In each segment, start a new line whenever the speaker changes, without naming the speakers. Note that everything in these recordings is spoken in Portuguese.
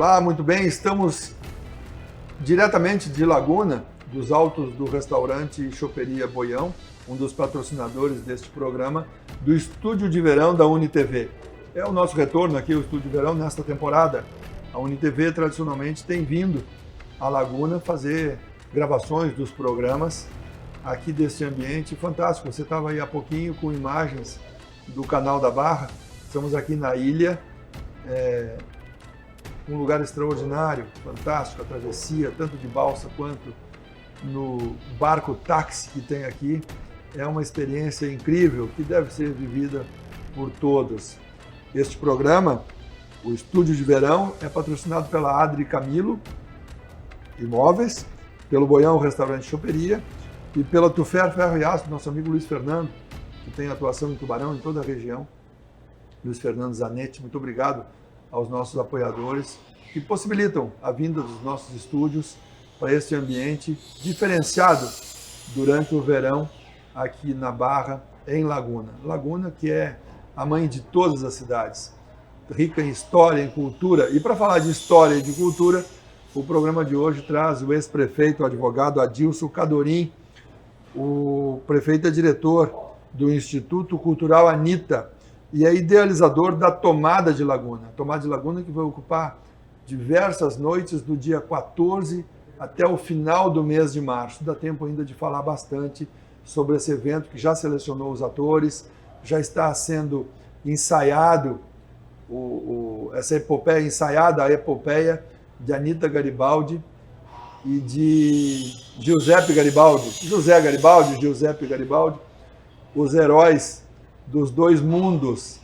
Olá, muito bem, estamos diretamente de Laguna, dos altos do restaurante Choperia Boião, um dos patrocinadores deste programa, do Estúdio de Verão da UniTV. É o nosso retorno aqui ao Estúdio de Verão nesta temporada. A UniTV tradicionalmente tem vindo à Laguna fazer gravações dos programas aqui desse ambiente fantástico. Você estava aí há pouquinho com imagens do Canal da Barra. Estamos aqui na ilha, um lugar extraordinário, fantástico, a travessia, tanto de balsa quanto no barco táxi que tem aqui. É uma experiência incrível que deve ser vivida por todos. Este programa, o Estúdio de Verão, é patrocinado pela Adri Camilo Imóveis, pelo Boião Restaurante Choperia e pela Tufer Ferro e Aço, nosso amigo Luiz Fernando, que tem atuação em Tubarão, em toda a região. Luiz Fernando Zanetti, muito obrigado aos nossos apoiadores que possibilitam a vinda dos nossos estúdios para este ambiente diferenciado durante o verão aqui na Barra, em Laguna. Laguna, que é a mãe de todas as cidades, rica em história, em cultura. E para falar de história e de cultura, o programa de hoje traz o ex-prefeito, o advogado Adilson Cadorim. O prefeito é diretor do Instituto Cultural Anitta e é idealizador da Tomada de Laguna. A Tomada de Laguna que vai ocupar diversas noites do dia 14 até o final do mês de março. Dá tempo ainda de falar bastante sobre esse evento que já selecionou os atores, já está sendo ensaiado, essa epopeia ensaiada, a epopeia de Anitta Garibaldi e de Giuseppe Garibaldi. José Garibaldi, Giuseppe Garibaldi, os heróis dos dois mundos,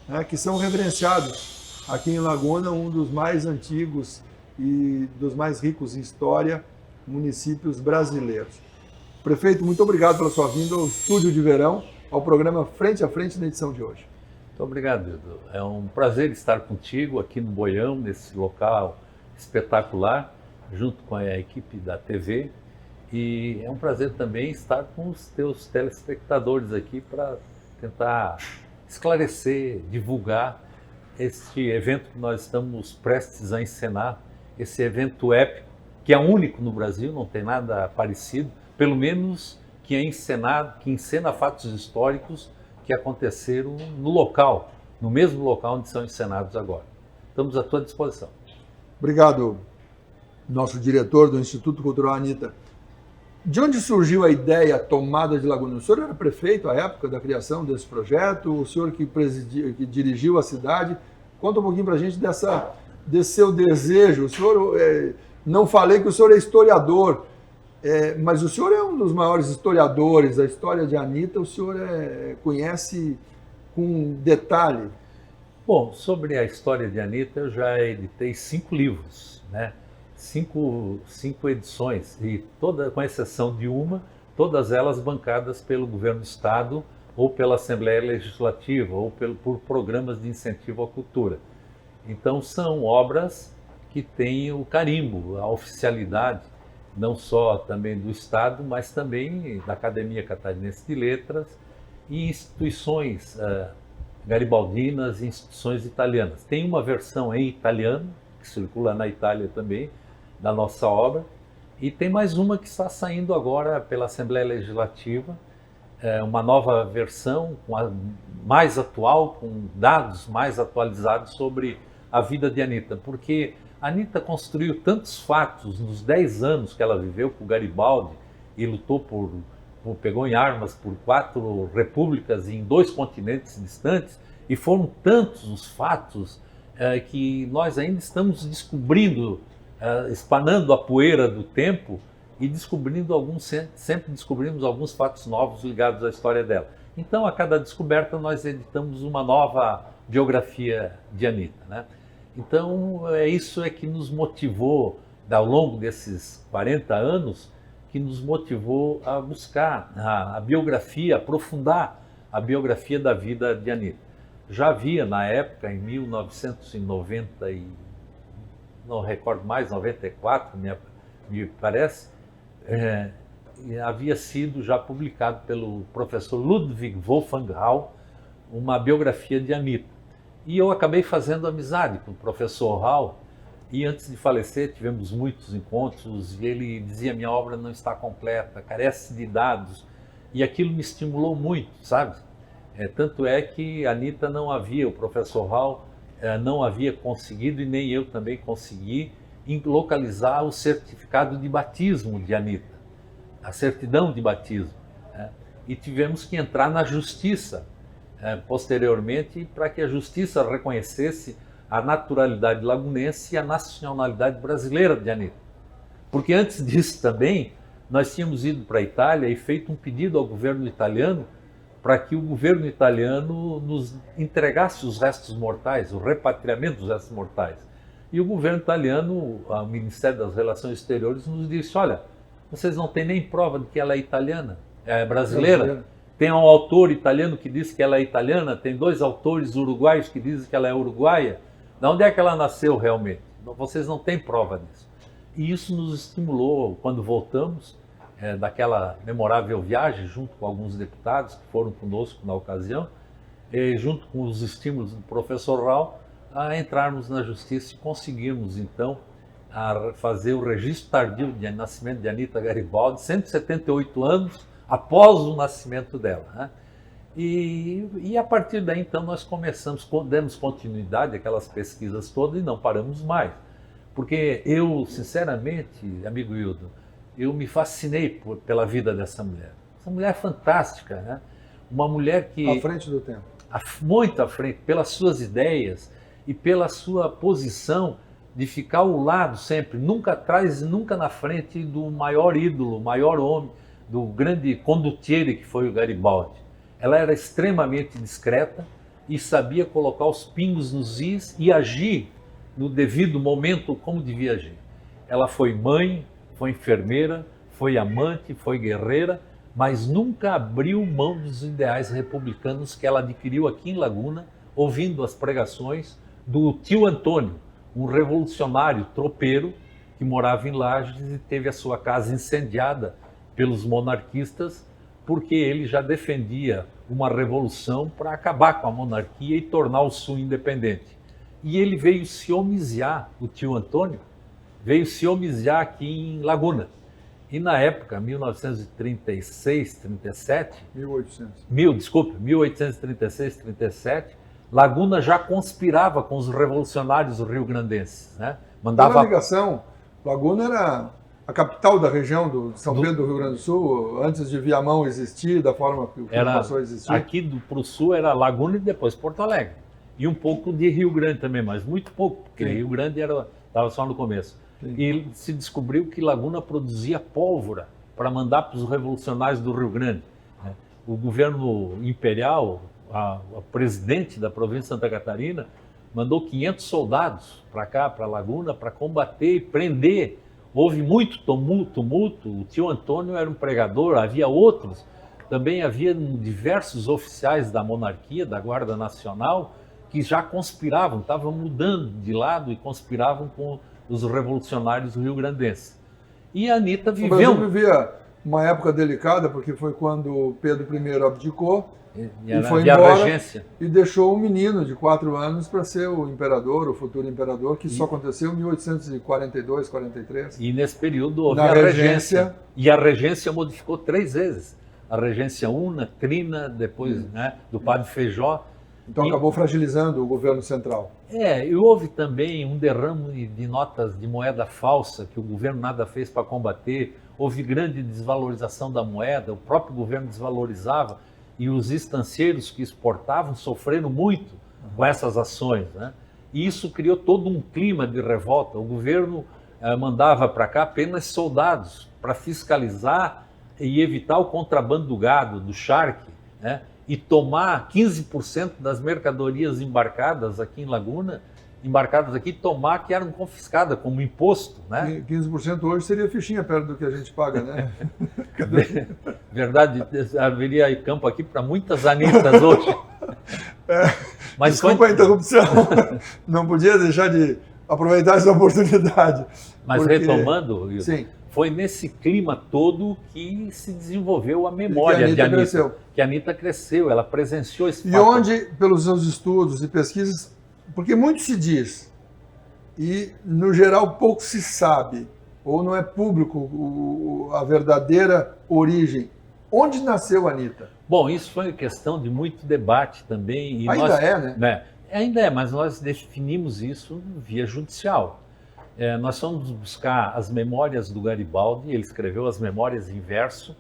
né, que são reverenciados aqui em Laguna, um dos mais antigos e dos mais ricos em história, municípios brasileiros. Prefeito, muito obrigado pela sua vinda ao Estúdio de Verão, ao programa Frente a Frente na edição de hoje.
Muito obrigado, Edu. É um prazer estar contigo aqui no Boião, nesse local espetacular, junto com a equipe da TV. E é um prazer também estar com os teus telespectadores aqui para tentar esclarecer, divulgar este evento que nós estamos prestes a encenar, esse evento épico, que é único no Brasil, não tem nada parecido, pelo menos que é encenado, que encena fatos históricos que aconteceram no local, no mesmo local onde são encenados agora. Estamos à tua disposição.
Obrigado, nosso diretor do Instituto Cultural Anitta. De onde surgiu a ideia Tomada de Laguna? O senhor era prefeito à época da criação desse projeto, o senhor que dirigiu a cidade. Conta um pouquinho para a gente desse seu desejo. O senhor, não falei que o senhor é historiador, mas o senhor é um dos maiores historiadores da história de Anitta, o senhor conhece com detalhe.
Bom, sobre a história de Anitta, eu já editei 5 livros, né? Cinco edições, e com exceção de uma, todas elas bancadas pelo governo do estado ou pela Assembleia Legislativa ou por programas de incentivo à cultura. Então são obras que têm o carimbo, a oficialidade, não só também do estado, mas também da Academia Catarinense de Letras e instituições garibaldinas e instituições italianas. Tem uma versão em italiano, que circula na Itália também, da nossa obra, e tem mais uma que está saindo agora pela Assembleia Legislativa, uma nova versão mais atual, com dados mais atualizados sobre a vida de Anitta, porque a Anitta construiu tantos fatos nos 10 anos que ela viveu com Garibaldi e lutou pegou em armas por 4 repúblicas em 2 continentes distantes, e foram tantos os fatos que nós ainda estamos descobrindo, espanando a poeira do tempo e sempre descobrimos alguns fatos novos ligados à história dela. Então, a cada descoberta, nós editamos uma nova biografia de Anitta, né? Então, isso que nos motivou, ao longo desses 40 anos, que nos motivou a buscar a biografia, aprofundar a biografia da vida de Anitta. Já havia, na época, em 1990, não recordo mais, 94, me parece, havia sido já publicado pelo professor Ludwig Wolfgang Hall uma biografia de Anitta. E eu acabei fazendo amizade com o professor Hall, E antes de falecer, tivemos muitos encontros e ele dizia: minha obra não está completa, carece de dados. E aquilo me estimulou muito, sabe? Tanto é que a Anita não havia, o professor Hall não havia conseguido, e nem eu também consegui, localizar o certificado de batismo de Anita, a certidão de batismo. E tivemos que entrar na justiça posteriormente para que a justiça reconhecesse a naturalidade lagunense e a nacionalidade brasileira de Anita. Porque antes disso também, nós tínhamos ido para a Itália e feito um pedido ao governo italiano para que o governo italiano nos entregasse os restos mortais, o repatriamento dos restos mortais. E o governo italiano, o Ministério das Relações Exteriores, nos disse: olha, vocês não têm nem prova de que ela é italiana, é brasileira. Tem um autor italiano que diz que ela é italiana, tem 2 autores uruguaios que dizem que ela é uruguaia. De onde é que ela nasceu realmente? Vocês não têm prova disso. E isso nos estimulou, quando voltamos daquela memorável viagem, junto com alguns deputados que foram conosco na ocasião, junto com os estímulos do professor Rau, a entrarmos na justiça e conseguirmos, então, a fazer o registro tardio de nascimento de Anita Garibaldi, 178 anos após o nascimento dela, né? E a partir daí, então, nós começamos, demos continuidade àquelas pesquisas todas e não paramos mais. Porque eu, sinceramente, amigo Hildo, eu me fascinei pela vida dessa mulher. Essa mulher é fantástica, né? Uma mulher que...
À frente do tempo.
Muito à frente, pelas suas ideias e pela sua posição de ficar ao lado sempre, nunca atrás e nunca na frente do maior ídolo, maior homem, do grande condottiere que foi o Garibaldi. Ela era extremamente discreta e sabia colocar os pingos nos is e agir no devido momento como devia agir. Ela foi mãe, foi enfermeira, foi amante, foi guerreira, mas nunca abriu mão dos ideais republicanos que ela adquiriu aqui em Laguna, ouvindo as pregações do tio Antônio, um revolucionário tropeiro que morava em Lages e teve a sua casa incendiada pelos monarquistas, porque ele já defendia uma revolução para acabar com a monarquia e tornar o Sul independente. E ele veio se homiciar, o tio Antônio, veio se homiciar aqui em Laguna. E na época, 1936, 37... 1836, 37, Laguna já conspirava com os revolucionários rio-grandenses, né?
Mandava... Pela ligação, Laguna era a capital da região de São Pedro do Rio Grande do Sul, antes de Viamão existir, da forma que passou a existir.
Aqui para o sul era Laguna e depois Porto Alegre. E um pouco de Rio Grande também, mas muito pouco, porque Sim. Rio Grande estava só no começo. Sim. E se descobriu que Laguna produzia pólvora para mandar para os revolucionários do Rio Grande. O governo imperial, a presidente da província de Santa Catarina, mandou 500 soldados para cá, para Laguna, para combater e prender. Houve muito tumulto, o tio Antônio era um pregador, havia outros, também havia diversos oficiais da monarquia, da Guarda Nacional, que já conspiravam, estavam mudando de lado e conspiravam com os revolucionários rio-grandenses. E a Anita viveu...
O Brasil vivia uma época delicada, porque foi quando Pedro I abdicou e foi embora e deixou um menino de 4 anos para ser o imperador, o futuro imperador, que só aconteceu em 1842, 43.
E nesse período houve a regência. E a regência modificou 3 vezes. A regência una, trina, depois do padre Feijó.
Então acabou fragilizando o governo central.
E houve também um derrame de notas de moeda falsa que o governo nada fez para combater. Houve grande desvalorização da moeda, o próprio governo desvalorizava. E os estancieiros que exportavam sofreram muito com essas ações, né? E isso criou todo um clima de revolta. O governo mandava para cá apenas soldados para fiscalizar e evitar o contrabando do gado, do charque, né? E tomar 15% das mercadorias embarcadas aqui em Laguna, tomar que eram confiscadas como imposto, né?
15% hoje seria fichinha perto do que a gente paga, né?
Verdade, haveria campo aqui para muitas Anitas hoje.
Mas desculpa a interrupção, não podia deixar de aproveitar essa oportunidade.
Mas retomando, Hildo, foi nesse clima todo que se desenvolveu a memória de Anita. Que a Anita cresceu, ela presenciou esse fato.
E onde, pelos seus estudos e pesquisas, porque muito se diz e, no geral, pouco se sabe, ou não é público a verdadeira origem. Onde nasceu a Anitta?
Bom, isso foi questão de muito debate também. E
Ainda
nós,
é, né?
Ainda é, mas nós definimos isso via judicial. Nós fomos buscar as memórias do Garibaldi, ele escreveu as memórias em verso,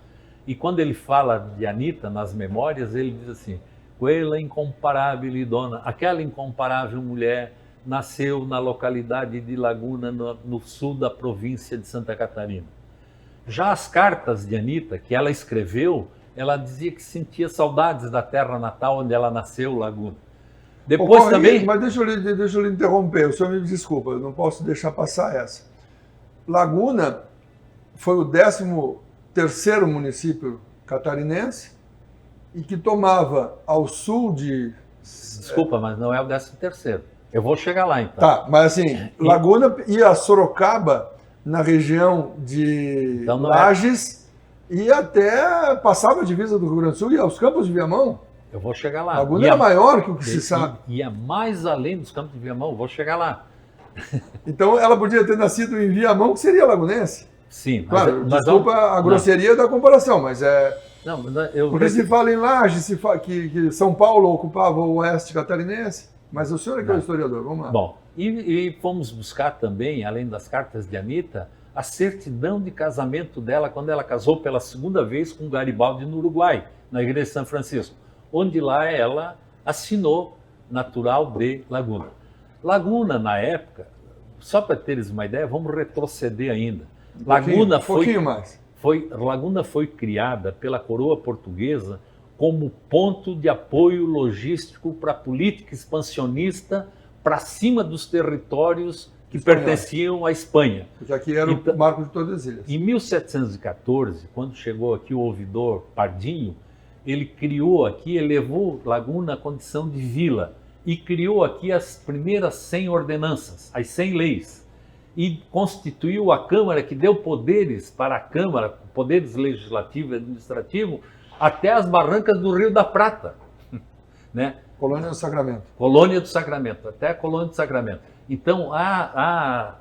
e quando ele fala de Anitta nas memórias, ele diz assim: "Quella incomparável dona", aquela incomparável mulher, nasceu na localidade de Laguna, no sul da província de Santa Catarina. Já as cartas de Anitta, que ela escreveu, ela dizia que sentia saudades da terra natal onde ela nasceu, Laguna. Depois também...
Mas deixa eu lhe interromper, o senhor me desculpa, eu não posso deixar passar essa. Laguna foi o 13º município catarinense e que tomava ao sul de...
Desculpa, mas não é o 13º. Eu vou chegar lá, então.
Tá, mas assim, Laguna ia a Sorocaba, na região de então, Lages, e até passava a divisa do Rio Grande do Sul e aos Campos de Viamão.
Eu vou chegar lá.
Laguna era maior que o que se sabe.
Ia mais além dos Campos de Viamão, vou chegar lá.
Então ela podia ter nascido em Viamão, que seria lagunense.
Sim.
Claro, desculpa a grosseria da comparação, mas é...
Não,
porque se fala em Lages, que São Paulo ocupava o oeste catarinense, mas o senhor é que é o historiador, vamos lá.
Bom, e fomos buscar também, além das cartas de Anitta, a certidão de casamento dela quando ela casou pela segunda vez com Garibaldi no Uruguai, na igreja de São Francisco, onde lá ela assinou natural de Laguna. Laguna, na época, só para teres uma ideia, vamos retroceder ainda. Laguna foi criada pela coroa portuguesa como ponto de apoio logístico para a política expansionista para cima dos territórios que pertenciam à Espanha.
Porque aqui era o Marco de Tordesilhas.
Em 1714, quando chegou aqui o ouvidor Pardinho, ele criou aqui, elevou Laguna à condição de vila e criou aqui as primeiras 100 ordenanças, as 100 leis. E constituiu a Câmara, que deu poderes para a Câmara, poderes legislativo e administrativo, até as barrancas do Rio da Prata. Né?
Colônia do Sacramento.
Colônia do Sacramento, até a Colônia do Sacramento. Então, há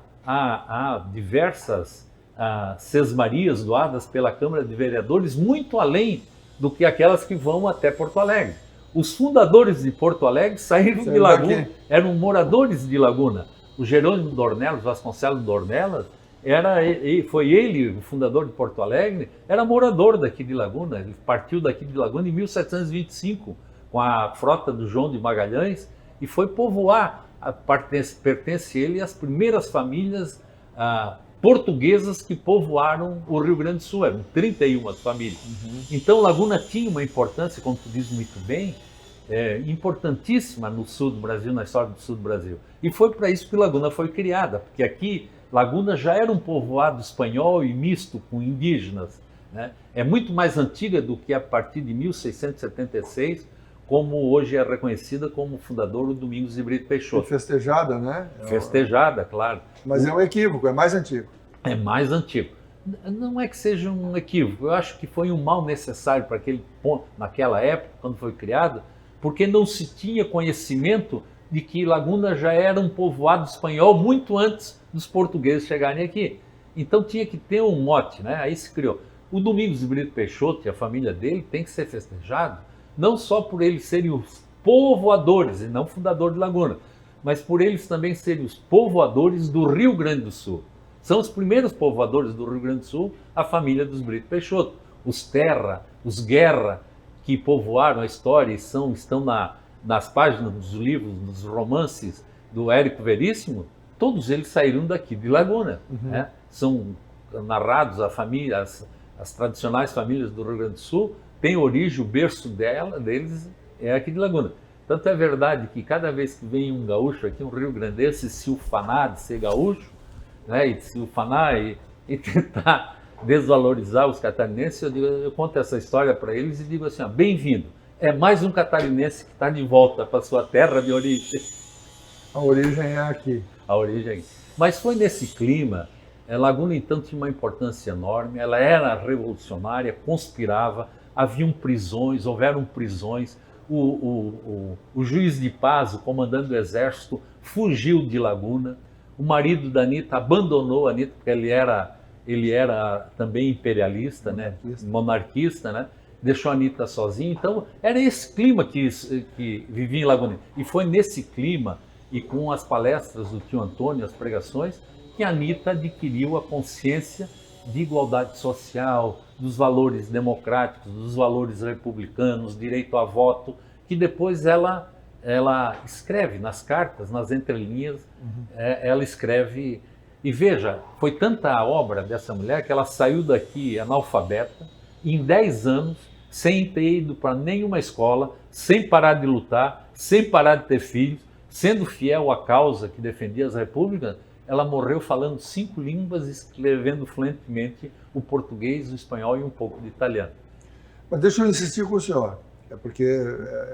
diversas sesmarias doadas pela Câmara de Vereadores, muito além do que aquelas que vão até Porto Alegre. Os fundadores de Porto Alegre saíram de Laguna, eram moradores de Laguna. O Jerônimo Dornelas, Vasconcelos Dornelas, foi ele, o fundador de Porto Alegre, era morador daqui de Laguna. Ele partiu daqui de Laguna em 1725, com a frota do João de Magalhães, e foi povoar. Pertence ele às primeiras famílias portuguesas que povoaram o Rio Grande do Sul, eram 31 famílias. Uhum. Então Laguna tinha uma importância, como tu diz muito bem, importantíssima no sul do Brasil, na história do sul do Brasil. E foi para isso que Laguna foi criada, porque aqui Laguna já era um povoado espanhol e misto com indígenas. Né? É muito mais antiga do que a partir de 1676, como hoje é reconhecida como fundador o Domingos de Brito Peixoto.
E festejada, né?
Festejada, claro.
Mas é um equívoco, é mais antigo.
É mais antigo. Não é que seja um equívoco, eu acho que foi um mal necessário para aquele ponto, naquela época, quando foi criado, porque não se tinha conhecimento de que Laguna já era um povoado espanhol muito antes dos portugueses chegarem aqui. Então tinha que ter um mote, né? Aí se criou. O Domingos de Brito Peixoto e a família dele tem que ser festejado, não só por eles serem os povoadores e não fundador de Laguna, mas por eles também serem os povoadores do Rio Grande do Sul. São os primeiros povoadores do Rio Grande do Sul, a família dos Brito Peixoto. Os Terra, os Guerra, que povoaram a história e estão nas páginas dos livros, dos romances do Érico Veríssimo, todos eles saíram daqui de Laguna. Uhum. Né? São narrados as tradicionais famílias do Rio Grande do Sul, tem origem, o berço deles é aqui de Laguna. Tanto é verdade que cada vez que vem um gaúcho aqui, um rio-grandense, se ufanar de ser gaúcho, né, e se ufanar e tentar desvalorizar os catarinenses, eu conto essa história para eles e digo assim, bem-vindo, é mais um catarinense que está de volta para sua terra de origem.
A origem é aqui.
A origem é aqui. Mas foi nesse clima, Laguna então tinha uma importância enorme, ela era revolucionária, conspirava, houveram prisões, o juiz de paz, o comandante do exército, fugiu de Laguna, O marido da Anitta abandonou a Anitta, porque ele era também imperialista, monarquista, né? Deixou a Anitta sozinha. Então, era esse clima que vivia em Laguna. E foi nesse clima, e com as palestras do tio Antônio, as pregações, que a Anitta adquiriu a consciência de igualdade social, dos valores democráticos, dos valores republicanos, direito a voto, que depois ela escreve nas cartas, nas entrelinhas, ela escreve. E veja, foi tanta a obra dessa mulher que ela saiu daqui analfabeta, em 10 anos, sem ter ido para nenhuma escola, sem parar de lutar, sem parar de ter filhos, sendo fiel à causa que defendia as repúblicas. Ela morreu falando 5 línguas, escrevendo fluentemente o português, o espanhol e um pouco de italiano.
Mas deixa eu insistir com o senhor. Porque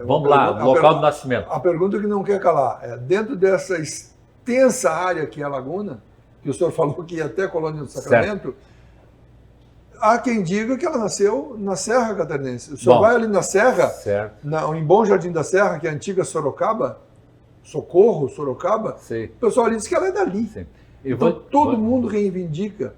vamos lá, local do nascimento.
A pergunta que não quer calar é, dentro dessa extensa área que é a Laguna, que o senhor falou que ia até a Colônia do Sacramento, há quem diga que ela nasceu na Serra Catarinense. O senhor vai ali na Serra, em Bom Jardim da Serra, que é a antiga Sorocaba, Socorro, Sorocaba, o pessoal diz que ela é dali. Então todo mundo reivindica,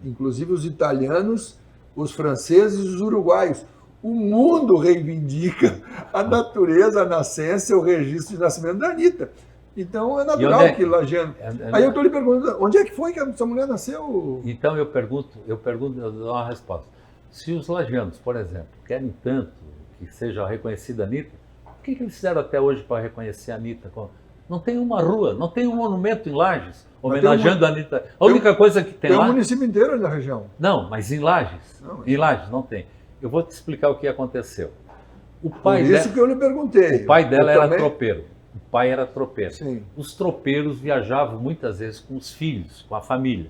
inclusive os italianos, os franceses e os uruguaios. O mundo reivindica a natureza, a nascença, o registro de nascimento da Anitta. Então é natural que lajeando. Aí eu estou lhe perguntando, onde é que foi que essa mulher nasceu?
Então eu dou uma resposta. Se os lajeanos, por exemplo, querem tanto que seja reconhecida a Anitta, o que eles fizeram até hoje para reconhecer a Anitta? Não tem uma rua, não tem um monumento em Lages homenageando a Anitta. A única coisa que tem lá...
Tem um município inteiro na região.
Não, mas em Lages. Em Lages não tem. Eu vou te explicar o que aconteceu.
Por isso que eu lhe perguntei.
O pai dela era tropeiro. O pai era tropeiro.
Sim.
Os tropeiros viajavam muitas vezes com os filhos, com a família.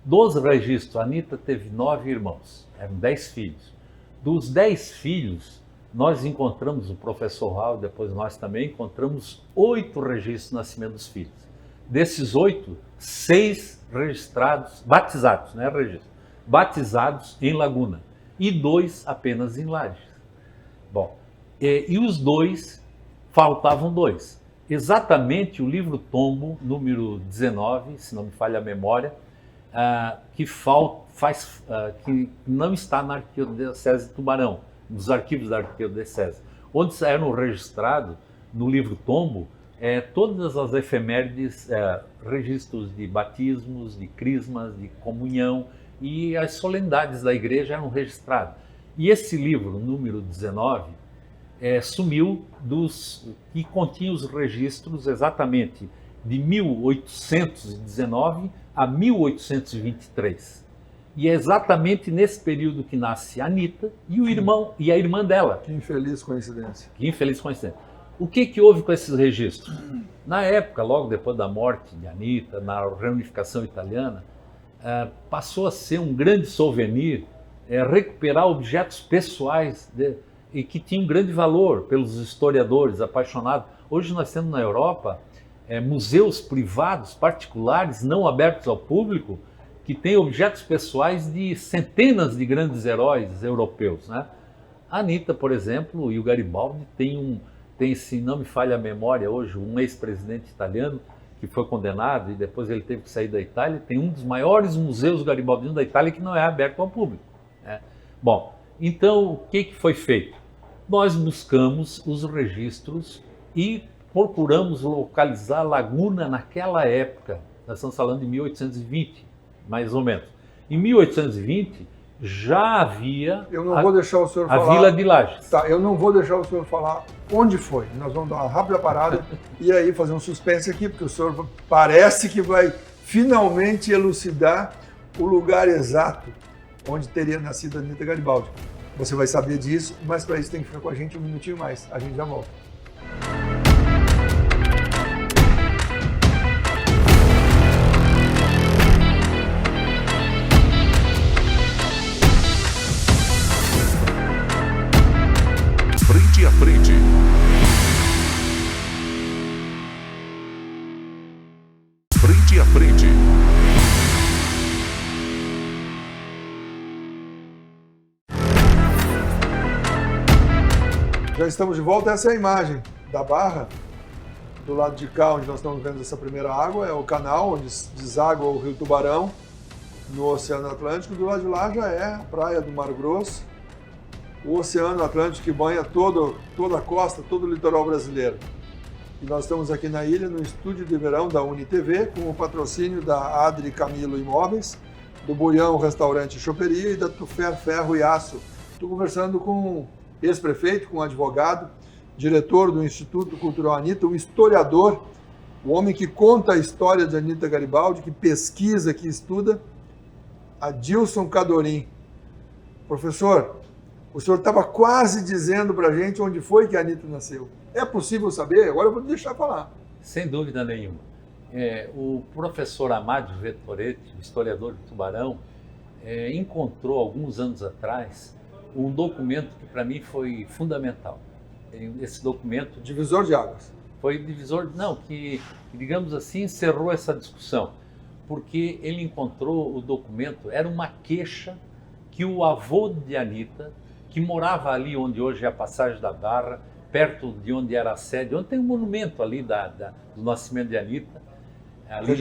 Dos registros, a Anitta teve 9 irmãos, eram 10 filhos. Dos 10 filhos, nós encontramos, o professor Raul, depois nós também, encontramos 8 registros de nascimento dos filhos. Desses 8, 6 registrados, batizados, não é registro, batizados em Laguna, e 2 apenas em Lages. Bom, e os 2, faltavam 2. Exatamente o livro Tombo, número 19, se não me falha a memória, que não está na Arquidiocese de Tubarão, nos arquivos da Arquidiocese, onde eram registrados no livro Tombo todas as efemérides, registros de batismos, de crismas, de comunhão, e as solenidades da igreja eram registradas. E esse livro, número 19, sumiu que continha os registros exatamente de 1819 a 1823. E é exatamente nesse período que nasce a Anitta e o irmão e a irmã dela.
Que infeliz coincidência.
Que infeliz coincidência. O que houve com esses registros? Na época, logo depois da morte de Anitta, na reunificação italiana, passou a ser um grande souvenir recuperar objetos pessoais e que tinham grande valor pelos historiadores apaixonados. Hoje nós temos na Europa museus privados, particulares, não abertos ao público, que têm objetos pessoais de centenas de grandes heróis europeus, né? A Anitta, por exemplo, e o Garibaldi tem, se não me falha a memória hoje, um ex-presidente italiano que foi condenado e depois ele teve que sair da Itália, tem um dos maiores museus garibaldinos da Itália que não é aberto ao público, né? Bom, então o que foi feito? Nós buscamos os registros e procuramos localizar a Laguna naquela época. Nós estamos falando de 1820, mais ou menos. Em 1820 já havia
vou deixar o senhor falar,
a Vila de Lages.
Tá, eu não vou deixar o senhor falar onde foi. Nós vamos dar uma rápida parada e aí fazer um suspense aqui, porque o senhor parece que vai finalmente elucidar o lugar exato onde teria nascido a Anitta Garibaldi. Você vai saber disso, mas para isso tem que ficar com a gente um minutinho mais. A gente já volta.
Frente a frente. Frente a frente.
Já estamos de volta. Essa é a imagem da barra Do lado de cá, onde nós estamos vendo essa primeira água, é o canal onde deságua o Rio Tubarão no Oceano Atlântico. Do lado de lá já é a praia do Mar Grosso, o Oceano Atlântico que banha toda a costa, todo o litoral brasileiro. E nós estamos aqui na ilha, no estúdio de verão da UniTV, com o patrocínio da Adri Camilo Imóveis, do Buião Restaurante e Choperia e da Tufer Ferro e Aço. Estou conversando com ex-prefeito, com advogado, diretor do Instituto Cultural Anita, um historiador, o homem que conta a história de Anita Garibaldi, que pesquisa, que estuda, Adilson Cadorim. Professor, o senhor estava quase dizendo para a gente onde foi que a Anita nasceu. É possível saber? Agora eu vou deixar falar.
Sem dúvida nenhuma. O professor Amádio Vettoretti, historiador de Tubarão, encontrou alguns anos atrás um documento que para mim foi fundamental. Esse documento...
Divisor de águas.
Foi divisor... Não, que, digamos assim, encerrou essa discussão. Porque ele encontrou o documento, era uma queixa que o avô de Anita, que morava ali onde hoje é a Passagem da Barra, perto de onde era a sede, onde tem um monumento ali do nascimento de Anita, ali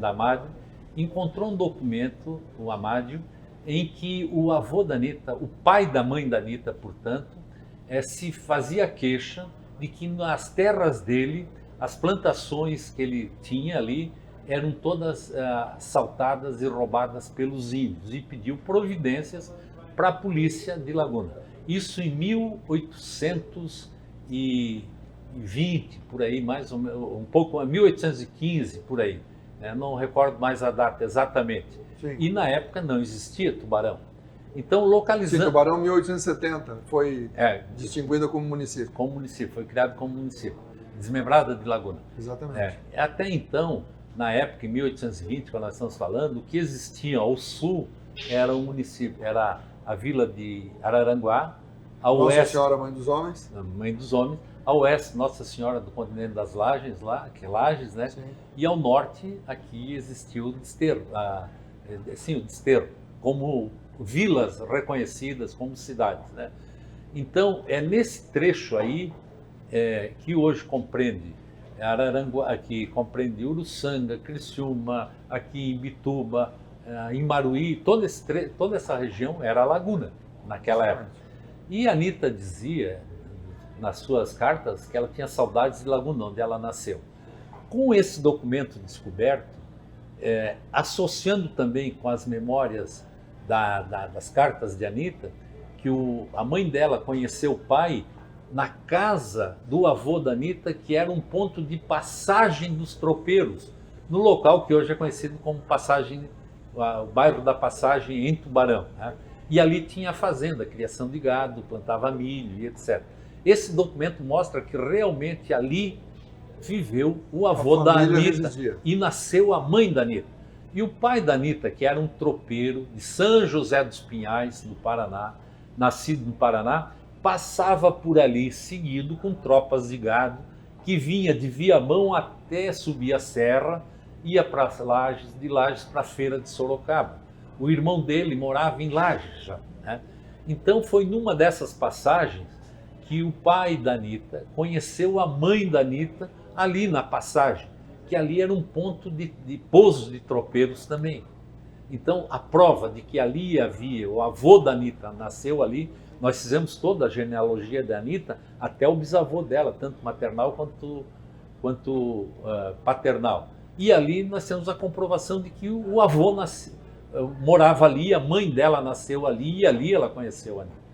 na Madre, encontrou um documento, o Amádio, em que o avô da Anita, o pai da mãe da Anita, portanto, se fazia queixa de que nas terras dele, as plantações que ele tinha ali, eram todas assaltadas e roubadas pelos índios, e pediu providências para a polícia de Laguna. Isso em 1820, por aí, mais ou menos, um pouco, 1815, por aí. Não recordo mais a data exatamente.
Sim.
E na época não existia Tubarão. Então, localizando...
Sim, Tubarão, 1870, foi distinguida como município.
Como município, foi criado como município, desmembrada de Laguna.
Exatamente.
Até então, na época, em 1820, quando nós estamos falando, o que existia ao sul era um município, era a vila de Araranguá, ao
Nossa
oeste...
Senhora Mãe dos Homens.
Mãe dos Homens. Ao oeste, Nossa Senhora do Continente das Lajes, lá, que é Lajes, né?
Sim.
E ao norte, aqui existiu o Desterro, o Desterro, como vilas reconhecidas como cidades, né? Então, é nesse trecho aí que hoje compreende Araranguá, que compreende Uruçanga, Criciúma, aqui em Bituba, em Maruí, toda essa região era a Laguna naquela época. E a Anita dizia nas suas cartas que ela tinha saudades de Laguna, onde ela nasceu. Com esse documento descoberto, associando também com as memórias das cartas de Anita, que a mãe dela conheceu o pai na casa do avô da Anita, que era um ponto de passagem dos tropeiros, no local que hoje é conhecido como o bairro da Passagem em Tubarão, né? E ali tinha a fazenda, criação de gado, plantava milho e etc. Esse documento mostra que realmente ali viveu o avô da Anita e nasceu a mãe da Anita. E o pai da Anita, que era um tropeiro de São José dos Pinhais, do Paraná, nascido no Paraná, passava por ali seguido com tropas de gado, que vinha de Viamão até subir a serra, ia para Lajes, de Lajes para a feira de Sorocaba. O irmão dele morava em Lajes já, né? Então foi numa dessas passagens que o pai da Anita conheceu a mãe da Anita ali na passagem, que ali era um ponto de pouso de tropeiros também. Então a prova de que ali havia, o avô da Anita nasceu ali, nós fizemos toda a genealogia da Anita até o bisavô dela, tanto maternal quanto paternal. E ali nós temos a comprovação de que o avô morava ali, a mãe dela nasceu ali e ali ela conheceu a Anita.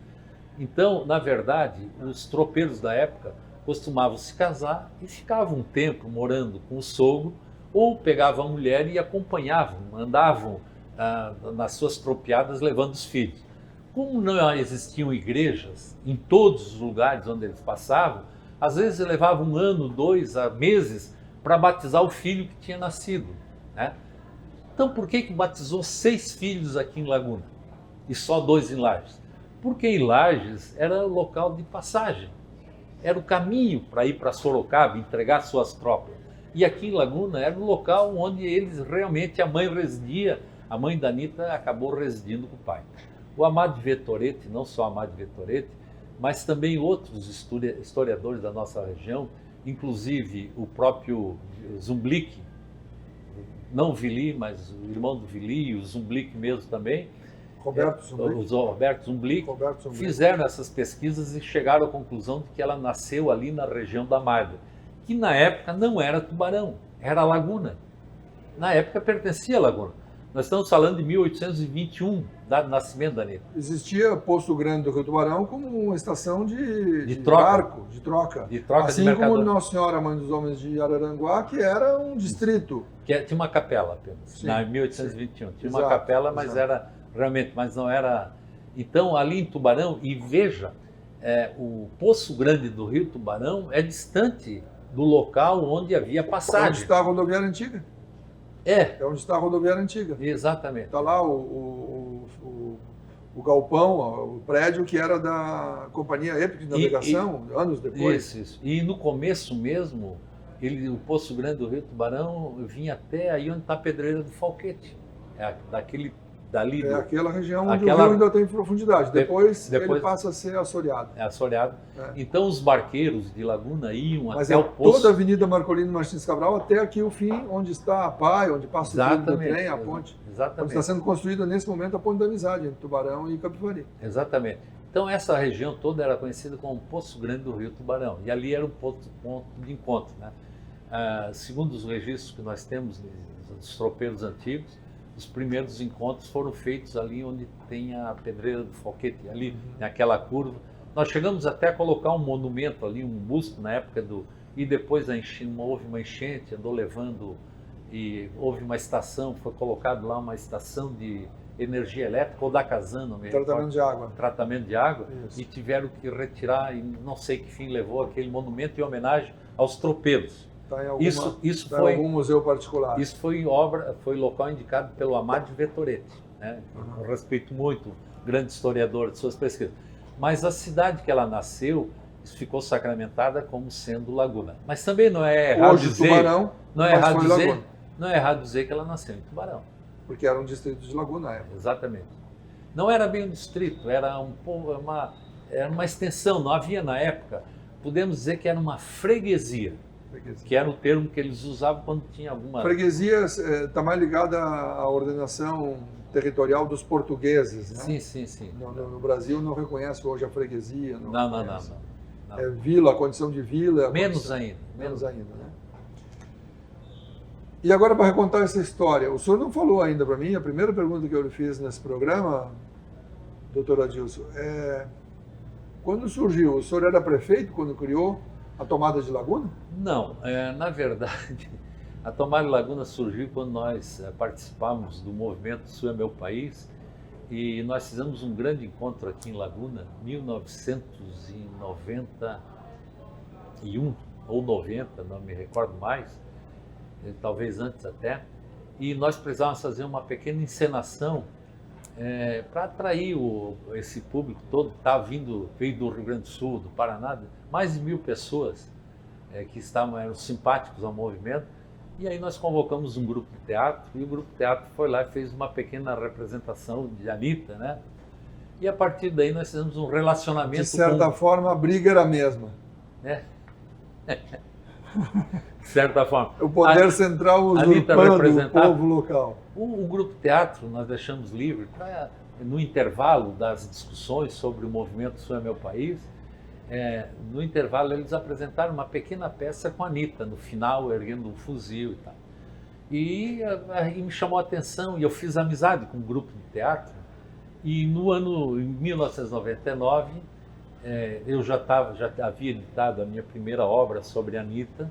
Então, na verdade, os tropeiros da época costumavam se casar e ficavam um tempo morando com o sogro, ou pegavam a mulher e acompanhavam, andavam nas suas tropiadas levando os filhos. Como não existiam igrejas em todos os lugares onde eles passavam, às vezes levavam 1 ano, 2 meses para batizar o filho que tinha nascido, né? Então, por que batizou 6 filhos aqui em Laguna e só 2 em Lajes? Porque em Lajes era o local de passagem, era o caminho para ir para Sorocaba, entregar suas tropas. E aqui em Laguna era o local onde eles realmente, a mãe residia, a mãe da Anita acabou residindo com o pai. O Amádio Vettoretti, não só Amádio Vettoretti, mas também outros historiadores da nossa região, inclusive o próprio Zumblick, não o Willi, mas o irmão do Willi, o Zumblick mesmo também,
Roberto Zumblick.
Os Roberto Zumblick,
Roberto Zumblick.
fizeram essas pesquisas e chegaram à conclusão de que ela nasceu ali na região da Madre, que na época não era Tubarão, era Laguna. Na época pertencia à Laguna. Nós estamos falando de 1821, do nascimento da Anitta.
Existia Poço Grande do Rio Tubarão como uma estação de
troca.
barco, de troca.
De troca de
assim como
mercadoria.
Nossa Senhora Mãe dos Homens de Araranguá, que era um distrito.
Tinha uma capela apenas,
Sim,
na 1821. Tinha uma
Exato,
capela, mas
exato.
era realmente, mas não era. Então, ali em Tubarão, e veja, o Poço Grande do Rio Tubarão é distante do local onde havia
Onde
passagem.
está a rodoviária antiga.
É,
É onde está a rodoviária antiga.
exatamente.
Está lá o galpão, o prédio que era da Companhia Épica de Navegação, anos depois.
Isso. E no começo mesmo, o Poço Grande do Rio Tubarão vinha até aí onde está a Pedreira do Falquete. Dali
É
do,
aquela região onde
aquela-
o rio ainda tem profundidade. Depois ele
depois-
passa a ser assoreado.
assoreado.
É.
Então os barqueiros de Laguna iam
Mas
até
é
o Poço.
toda a Avenida Marcolino Martins Cabral até aqui o fim, onde está a PAI, onde passa o trilho do
Exatamente.
trem, a ponte. Onde
Exatamente.
está sendo construída nesse momento a Ponte da Amizade, entre Tubarão e Capivari.
Exatamente. Então essa região toda era conhecida como Poço Grande do Rio Tubarão. E ali era um ponto de encontro, né? Segundo os registros que nós temos dos tropeiros antigos, os primeiros encontros foram feitos ali onde tem a Pedreira do Falquete, ali naquela curva. Nós chegamos até a colocar um monumento ali, um busto na época do... E depois houve uma enchente, andou levando... E houve uma estação, foi colocado lá uma estação de energia elétrica, ou da Casan, não me recordo.
Tratamento de água.
Tratamento de água,
Isso.
e tiveram que retirar, e não sei que fim levou aquele monumento em homenagem aos tropeiros.
Está em, alguma,
Isso
tá em
foi...
algum museu particular.
Isso foi local indicado pelo Amade Vettoretti, né? Eu respeito muito, grande historiador de suas pesquisas. Mas a cidade que ela nasceu ficou sacramentada como sendo Laguna. Mas também não é errado
Hoje
dizer,
Tubarão,
não é
mas
errado
foi
dizer,
Laguna,
não é errado dizer que ela nasceu em Tubarão.
porque era um distrito de Laguna na época.
Exatamente. Não era bem um distrito, era era uma extensão. Não havia na época. Podemos dizer que era uma freguesia, que era o termo que eles usavam quando tinha alguma...
Freguesia está mais ligada à ordenação territorial dos portugueses, né?
Sim.
No Brasil não reconhece hoje a freguesia.
Não.
reconhece. É vila, a condição de vila. a
Menos
condição-
ainda.
Menos ainda, né? E agora, para contar essa história, o senhor não falou ainda para mim, a primeira pergunta que eu lhe fiz nesse programa, doutor Adilson, quando surgiu, o senhor era prefeito quando criou a tomada de Laguna?
Não, na verdade, a Tomada de Laguna surgiu quando nós participamos do movimento Sul é Meu País, e nós fizemos um grande encontro aqui em Laguna, 1991 ou 90, não me recordo mais, talvez antes até, e nós precisávamos fazer uma pequena encenação para atrair esse público todo, que veio do Rio Grande do Sul, do Paraná, mais de 1000 pessoas que eram simpáticos ao movimento. E aí nós convocamos um grupo de teatro, e o grupo de teatro foi lá e fez uma pequena representação de Anitta, né? E a partir daí nós fizemos um relacionamento
De certa forma, a briga era a mesma.
né? De certa forma.
O poder central
Anitta
usurpando o
representava-
povo local.
O grupo teatro nós deixamos livre para, no intervalo das discussões sobre o movimento Sul é Meu País, no intervalo eles apresentaram uma pequena peça com a Anitta, no final, erguendo um fuzil e tal. E me chamou a atenção, e eu fiz amizade com um grupo de teatro, e em 1999, eu já havia editado a minha primeira obra sobre a Anitta,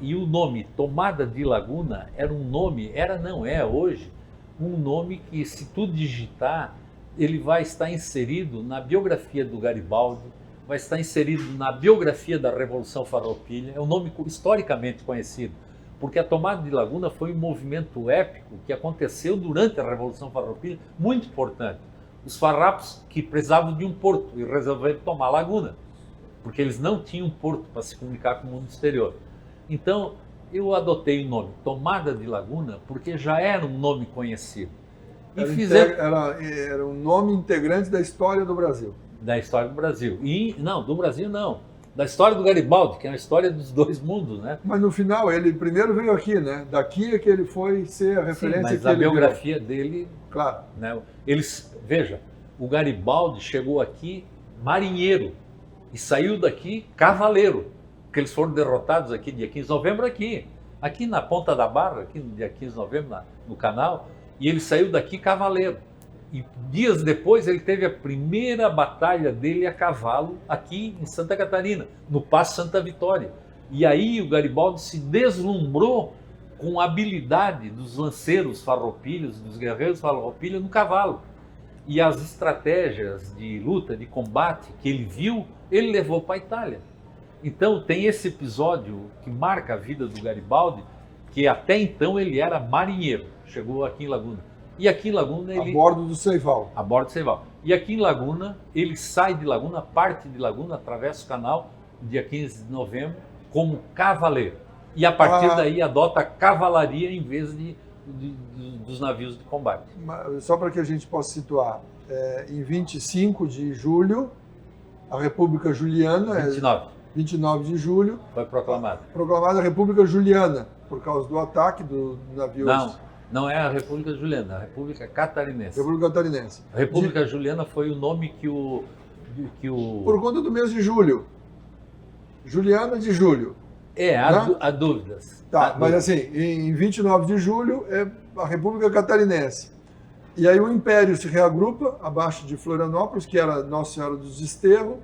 e o nome Tomada de Laguna era um nome, é hoje, um nome que, se tu digitar, ele vai estar inserido na biografia do Garibaldi, vai estar inserido na biografia da Revolução Farroupilha, é um nome historicamente conhecido, porque a Tomada de Laguna foi um movimento épico que aconteceu durante a Revolução Farroupilha, muito importante. Os farrapos que precisavam de um porto e resolveram tomar Laguna, porque eles não tinham porto para se comunicar com o mundo exterior. Então, eu adotei o nome Tomada de Laguna porque já era um nome conhecido. E
Era um nome integrante da história do Brasil.
Da história do Brasil. E, não, do Brasil não. da história do Garibaldi, que é a história dos dois mundos, né?
Mas no final, ele primeiro veio aqui, né? Daqui é que ele foi ser a referência.
Sim, mas
que
a
ele
biografia
virou.
dele,
Claro.
né? Veja, o Garibaldi chegou aqui marinheiro e saiu daqui cavaleiro, porque eles foram derrotados aqui dia 15 de novembro aqui na Ponta da Barra, aqui no dia 15 de novembro no canal, e ele saiu daqui cavaleiro. E dias depois ele teve a primeira batalha dele a cavalo aqui em Santa Catarina, no Passo Santa Vitória. E aí o Garibaldi se deslumbrou com a habilidade dos lanceiros farroupilhas, dos guerreiros farroupilhas no cavalo. E as estratégias de luta, de combate que ele viu, ele levou para a Itália. Então tem esse episódio que marca a vida do Garibaldi, que até então ele era marinheiro, chegou aqui em Laguna. E aqui em Laguna ele...
A bordo do Ceival.
A bordo do Ceival. E aqui em Laguna, ele sai de Laguna, parte de Laguna, atravessa o canal, dia 15 de novembro, como cavaleiro. E a partir daí adota a cavalaria em vez dos navios de combate.
Só para que a gente possa situar, em 25 de julho, a República Juliana... 29 de julho...
Foi proclamada.
Proclamada a República Juliana, por causa do ataque do navio...
Não é a República Juliana, a República Catarinense.
República Catarinense.
A República Juliana foi o nome que o...
Por conta do mês de julho. Juliana de julho.
Há dúvidas.
Tá, mas assim, em 29 de julho é a República Catarinense. E aí o Império se reagrupa abaixo de Florianópolis, que era Nossa Senhora dos Desterros,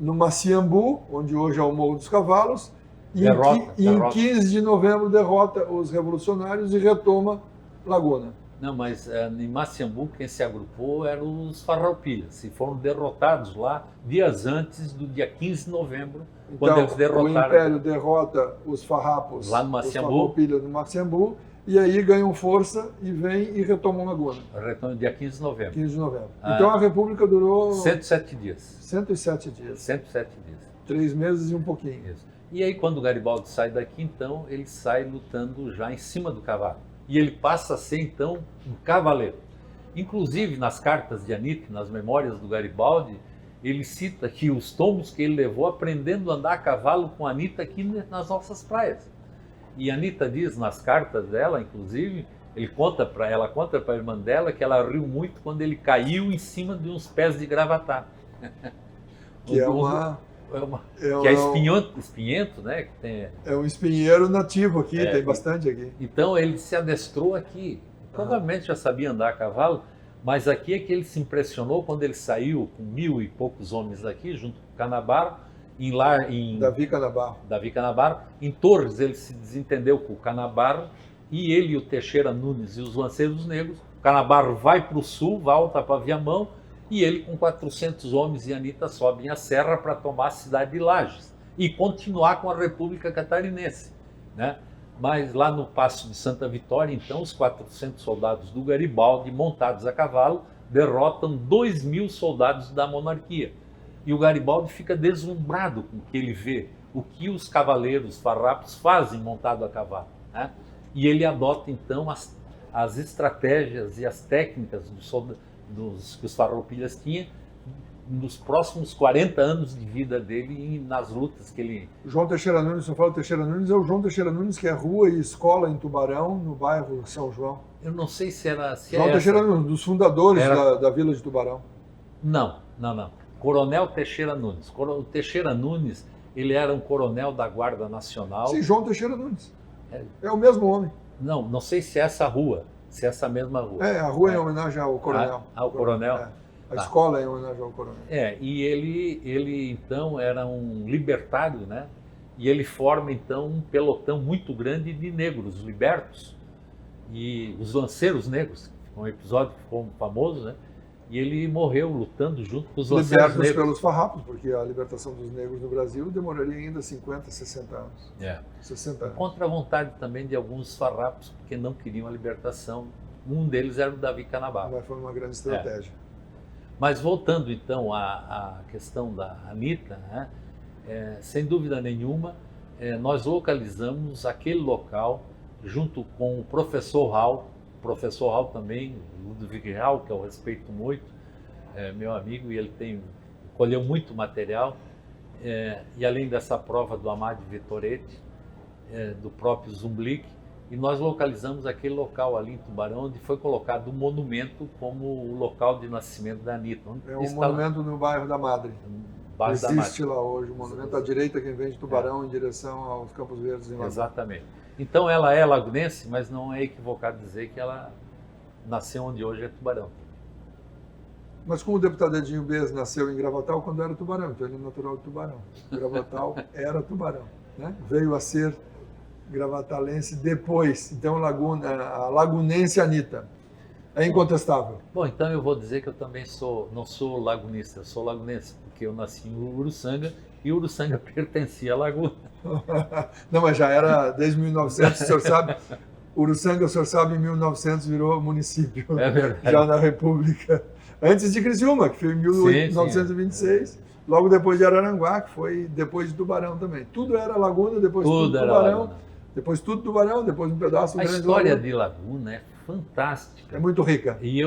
no Maciambu, onde hoje é o Morro dos Cavalos, e em 15 de novembro derrota os revolucionários e retoma Laguna.
Não, mas em Maciambu quem se agrupou eram os farroupilhas, e foram derrotados lá dias antes do dia 15 de novembro,
então,
quando eles derrotaram.
O Império derrota os farrapos,
lá no Maciambu,
os farroupilhas no Maciambu, e aí ganham força e vêm e retomam Laguna.
Retomam dia 15 de novembro.
15 de novembro. Então a República durou...
107 dias.
107 dias.
107 dias.
3 meses e um pouquinho.
Isso. E aí quando o Garibaldi sai daqui, então, ele sai lutando já em cima do cavalo. E ele passa a ser, então, um cavaleiro. Inclusive, nas cartas de Anita, nas memórias do Garibaldi, ele cita que os tombos que ele levou aprendendo a andar a cavalo com a Anita aqui nas nossas praias. E a Anita diz nas cartas dela, inclusive, ela conta para a irmã dela que ela riu muito quando ele caiu em cima de uns pés de gravatá.
Que
que é espinhento, né? Que tem...
É um espinheiro nativo aqui, tem bastante aqui.
Então ele se adestrou aqui. Provavelmente já sabia andar a cavalo, mas aqui é que ele se impressionou quando ele saiu com 1000 e poucos homens daqui, junto com o Canabaro,
Davi Canabaro.
Davi Canabaro. Em Torres ele se desentendeu com o Canabaro, e ele e o Teixeira Nunes e os lanceiros negros. O Canabaro vai para o sul, volta para Viamão, e ele com 400 homens e Anita sobem a serra para tomar a cidade de Lages e continuar com a República Catarinense, né? Mas lá no Passo de Santa Vitória, então, os 400 soldados do Garibaldi, montados a cavalo, derrotam 2000 soldados da monarquia. E o Garibaldi fica deslumbrado com o que ele vê, o que os cavaleiros farrapos fazem montado a cavalo, né? E ele adota, então, as estratégias e as técnicas que os farroupilhas tinham nos próximos 40 anos de vida dele e nas lutas que ele...
João Teixeira Nunes, se eu falo Teixeira Nunes, é o João Teixeira Nunes, que é rua e escola em Tubarão, no bairro São João.
Eu não sei se era...
João Teixeira Nunes, dos fundadores da vila de Tubarão.
Não. Coronel Teixeira Nunes. O Teixeira Nunes, ele era um coronel da Guarda Nacional.
Sim, João Teixeira Nunes. É o mesmo homem.
Não sei se é essa rua, se é essa mesma rua.
A rua é em homenagem ao coronel.
Ao coronel?
A escola é em homenagem ao coronel.
E ele então era um libertário, né? E ele forma então um pelotão muito grande de negros libertos, e os lanceiros negros, um episódio que ficou famoso, né? E ele morreu lutando junto com os lanceiros negros.
Pelos farrapos, porque a libertação dos negros no Brasil demoraria ainda 50, 60 anos. 60 anos.
Contra a vontade também de alguns farrapos, porque não queriam a libertação. Um deles era o Davi Canabaro.
Mas foi uma grande estratégia.
Mas voltando então à questão da Anita, né? Sem dúvida nenhuma, nós localizamos aquele local junto com o professor Hall também, Ludwig Hall, que eu respeito muito, meu amigo, e ele colheu muito material. e além dessa prova do Amade Vettoretti, do próprio Zumblick, e nós localizamos aquele local ali em Tubarão, onde foi colocado um monumento como o local de nascimento da Anitta.
É um monumento no bairro da Madre. Existe lá hoje, o monumento à direita, quem vem de Tubarão em direção aos Campos Verdes em Laguna.
Exatamente. Então ela é lagunense, mas não é equivocado dizer que ela nasceu onde hoje é Tubarão.
Mas como o deputado Edinho Bez nasceu em Gravatal quando era Tubarão, então ele é natural de Tubarão. Gravatal era Tubarão, né? Veio a ser gravatalense depois. Então a lagunense Anitta é incontestável.
Bom, então eu vou dizer que eu também não sou lagunista, eu sou lagunense, porque eu nasci em Uruçanga e Uruçanga pertencia à Laguna.
Não, mas já era desde 1900, o senhor sabe. Uruçanga, o senhor sabe, em 1900 virou município.
É verdade.
Já na República. Antes de Criciúma, que foi em 1926. Logo depois de Araranguá, que foi depois de Tubarão também. Tudo era Laguna, depois tudo Tubarão. Depois tudo Tubarão, depois um pedaço grande.
A história de Laguna é fantástica.
É muito rica.
E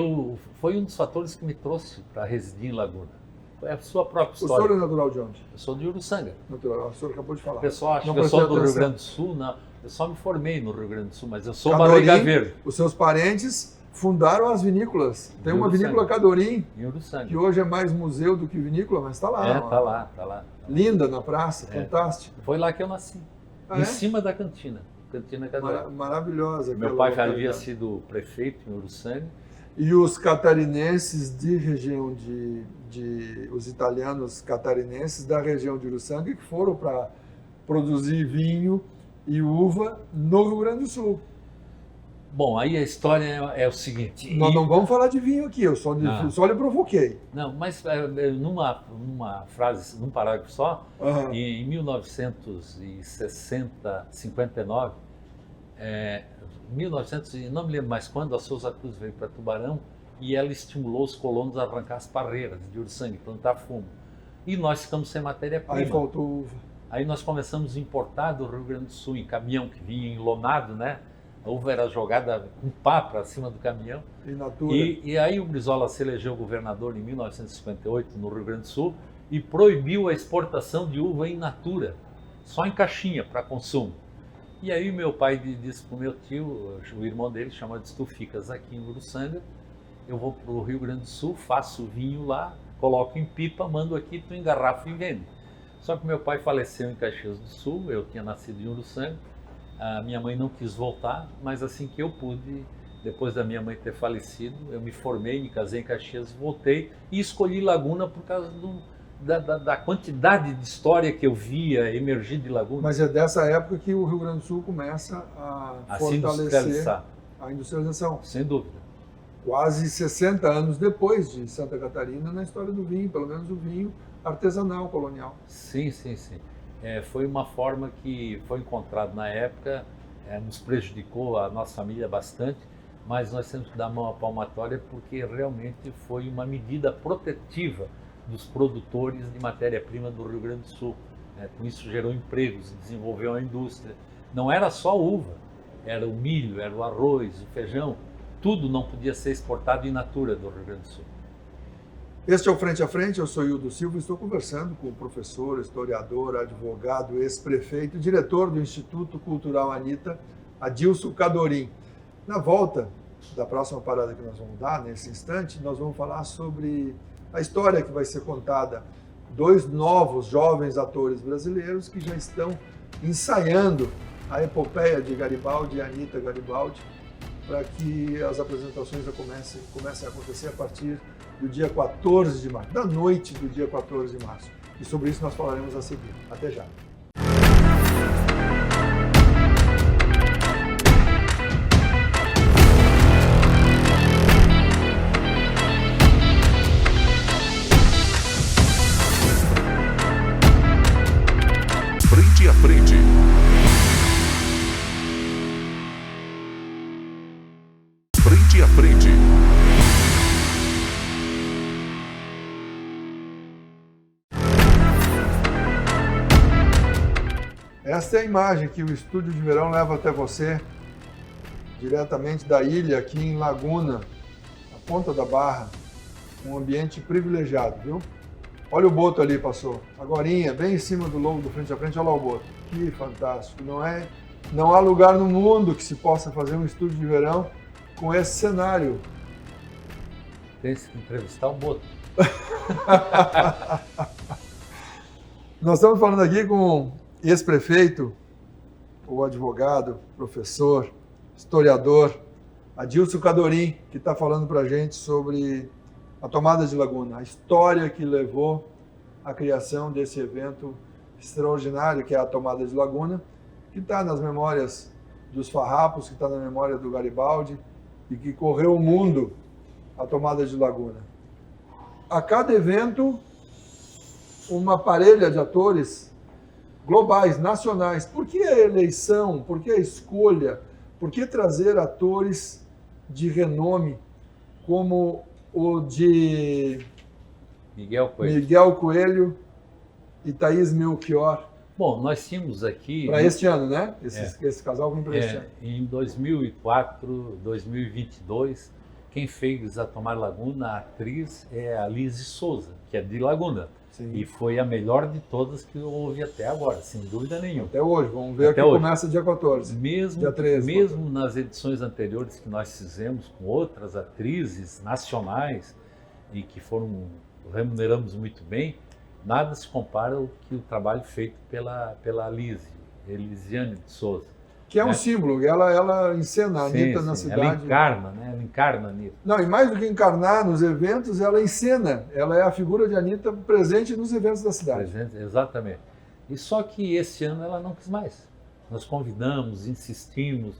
foi um dos fatores que me trouxe para residir em Laguna. Foi a sua própria história.
O senhor é natural de onde?
Eu sou de Uruçanga.
Natural, o senhor acabou de falar.
O pessoal acha que eu sou do Rio Grande do Sul. Não, eu só me formei no Rio Grande do Sul, mas eu sou Barriga Verde.
Os seus parentes fundaram as vinícolas. Tem uma vinícola Cadorim, que hoje é mais museu do que vinícola, mas está lá.
Está lá.
Linda na praça, fantástica.
Foi lá que eu nasci, em cima da cantina. Cantina Cadorim.
Maravilhosa.
Meu pai já havia sido prefeito em Uruçanga.
E os catarinenses de região os italianos catarinenses da região de Uruçanga que foram para produzir vinho e uva no Rio Grande do Sul.
Bom, aí a história é o seguinte...
Nós não vamos falar de vinho aqui, eu só lhe provoquei.
Não, mas numa frase, num parágrafo só, em 1959, não me lembro mais quando, a Souza Cruz veio para Tubarão e ela estimulou os colonos a arrancar as parreiras de Uruçanga, plantar fumo. E nós ficamos sem matéria-prima.
Aí faltou uva.
Aí nós começamos a importar do Rio Grande do Sul em caminhão que vinha enlonado, né? A uva era jogada com pá para cima do caminhão. E aí o Brizola se elegeu governador em 1958 no Rio Grande do Sul e proibiu a exportação de uva in natura, só em caixinha para consumo. E aí meu pai disse para o meu tio, o irmão dele, chama de Tu ficas aqui em Uruçanga, eu vou para o Rio Grande do Sul, faço vinho lá, coloco em pipa, mando aqui, tu engarrafa e vende. Só que meu pai faleceu em Caxias do Sul, eu tinha nascido em Uruçanga, a minha mãe não quis voltar, mas assim que eu pude, depois da minha mãe ter falecido, eu me formei, me casei em Caxias, voltei e escolhi Laguna por causa da quantidade de história que eu via emergir de Laguna.
Mas é dessa época que o Rio Grande do Sul começa a fortalecer a industrialização.
Sem dúvida.
Quase 60 anos depois de Santa Catarina na história do vinho, pelo menos o vinho artesanal colonial.
Sim. Foi uma forma que foi encontrada na época, nos prejudicou a nossa família bastante, mas nós temos que dar mão à palmatória porque realmente foi uma medida protetiva dos produtores de matéria-prima do Rio Grande do Sul. Com isso gerou empregos, desenvolveu a indústria. Não era só uva, era o milho, era o arroz, o feijão, tudo não podia ser exportado in natura do Rio Grande do Sul.
Este é o Frente a Frente, eu sou Hildo Silva e estou conversando com o professor, historiador, advogado, ex-prefeito e diretor do Instituto Cultural Anitta, Adilson Cadorim. Na volta da próxima parada que nós vamos dar, nesse instante, nós vamos falar sobre a história que vai ser contada. Dois novos jovens atores brasileiros que já estão ensaiando a epopeia de Garibaldi e Anitta Garibaldi para que as apresentações já comecem a acontecer a partir do dia 14 de março, da noite do dia 14 de março. E sobre isso nós falaremos a seguir. Até já.
Frente a Frente. Frente a Frente.
Esta é a imagem que o Estúdio de Verão leva até você, diretamente da ilha, aqui em Laguna, na Ponta da Barra, um ambiente privilegiado, viu? Olha o Boto ali, passou. Agorinha, bem em cima do logo do Frente a Frente, olha lá o Boto. Que fantástico. Não há lugar no mundo que se possa fazer um estúdio de verão com esse cenário.
Tem que entrevistar o Boto.
Nós estamos falando aqui com ex-prefeito, o advogado, professor, historiador, Adilson Cadorim, que está falando para a gente sobre a tomada de Laguna, a história que levou à criação desse evento extraordinário que é a tomada de Laguna, que está nas memórias dos farrapos, que está na memória do Garibaldi e que correu o mundo, a tomada de Laguna. A cada evento, uma parelha de atores globais, nacionais. Por que a eleição? Por que a escolha? Por que trazer atores de renome como o de Miguel Coelho e Thaís Melchior?
Bom, nós tínhamos aqui...
Para este ano, né? Esse casal vem para este ano.
Em 2004, 2022, quem fez a Tomada de Laguna, a atriz, é a Lizzy Souza, que é de Laguna.
Sim.
E foi a melhor de todas que houve até agora, sem dúvida nenhuma.
Até hoje, vamos ver
até
que
hoje.
Começa dia 14.
Dia 13. Mesmo nas edições anteriores que nós fizemos com outras atrizes nacionais e que remuneramos muito bem, nada se compara ao que o trabalho feito pela Lizzy, Elisiane de Souza.
Que é um símbolo, ela encena a Anitta na cidade.
Ela encarna, né? Ela encarna a Anitta.
Não, e mais do que encarnar nos eventos, ela encena. Ela é a figura de Anitta presente nos eventos da cidade.
Presente, exatamente. E só que esse ano ela não quis mais. Nós convidamos, insistimos.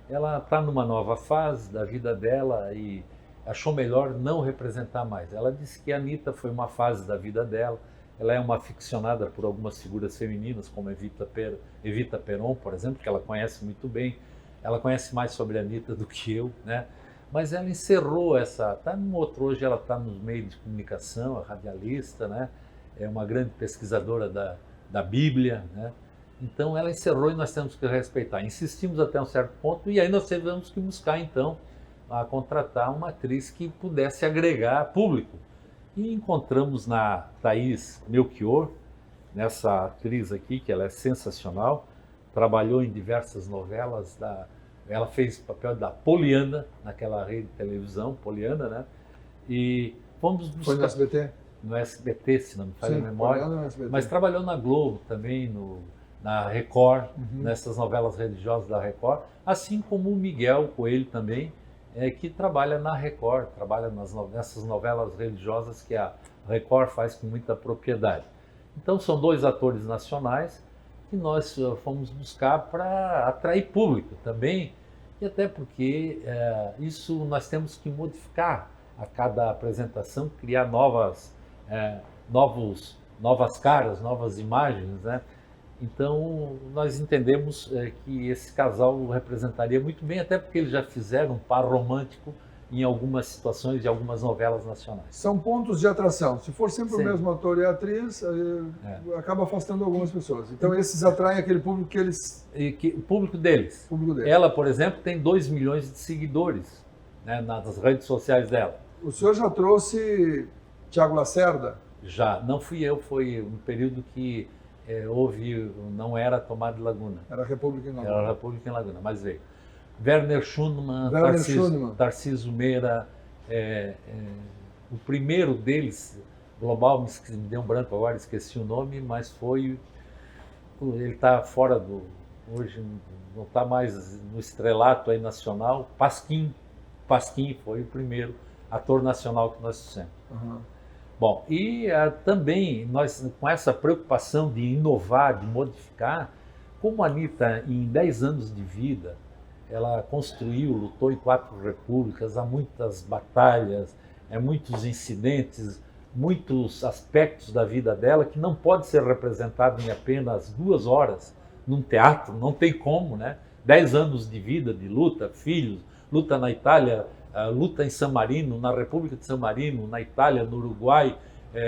Ela está numa nova fase da vida dela e achou melhor não representar mais. Ela disse que a Anitta foi uma fase da vida dela. Ela é uma aficionada por algumas figuras femininas, como Evita Peron, por exemplo, que ela conhece muito bem. Ela conhece mais sobre a Anitta do que eu, né? Mas ela encerrou hoje ela está nos meios de comunicação, é radialista, né? É uma grande pesquisadora da Bíblia, né? Então ela encerrou e nós temos que respeitar. Insistimos até um certo ponto e aí nós tivemos que buscar, então, a contratar uma atriz que pudesse agregar público. E encontramos na Thaís Melchior, nessa atriz aqui, que ela é sensacional, trabalhou em diversas novelas, ela fez o papel da Poliana, naquela rede de televisão, Poliana, né? E fomos buscar...
Foi no SBT?
No SBT, se não me falha a memória, mas trabalhou na Globo também, na Record, nessas novelas religiosas da Record, assim como o Miguel Coelho também, que trabalha na Record, trabalha nessas novelas religiosas que a Record faz com muita propriedade. Então são dois atores nacionais que nós fomos buscar para atrair público também, e até porque isso nós temos que modificar a cada apresentação, criar novas caras, novas imagens, né? Então, nós entendemos que esse casal representaria muito bem, até porque eles já fizeram um par romântico em algumas situações de algumas novelas nacionais.
São pontos de atração. Se for sempre o mesmo ator e atriz, acaba afastando algumas pessoas. Então, esses atraem aquele público que eles...
O público deles. Ela, por exemplo, tem 2 milhões de seguidores, né, nas redes sociais dela.
O senhor já trouxe Tiago Lacerda?
Já. Não fui eu, foi um período que... não era Tomada de Laguna.
Era a República em Laguna.
Era a República em Laguna, mas veio. Werner Schumann, Tarcísio Meira, o primeiro deles, global, me deu um branco agora, esqueci o nome, mas ele está fora hoje não está mais no estrelato aí nacional, Pasquim foi o primeiro ator nacional que nós fizemos. Bom, e também nós, com essa preocupação de inovar, de modificar, como a Anitta, em 10 anos de vida, ela lutou em 4 repúblicas, há muitas batalhas, muitos incidentes, muitos aspectos da vida dela que não pode ser representado em apenas 2 horas num teatro, não tem como, né? 10 anos de vida, de luta, filhos, luta na Itália, luta em San Marino, na República de San Marino, na Itália, no Uruguai,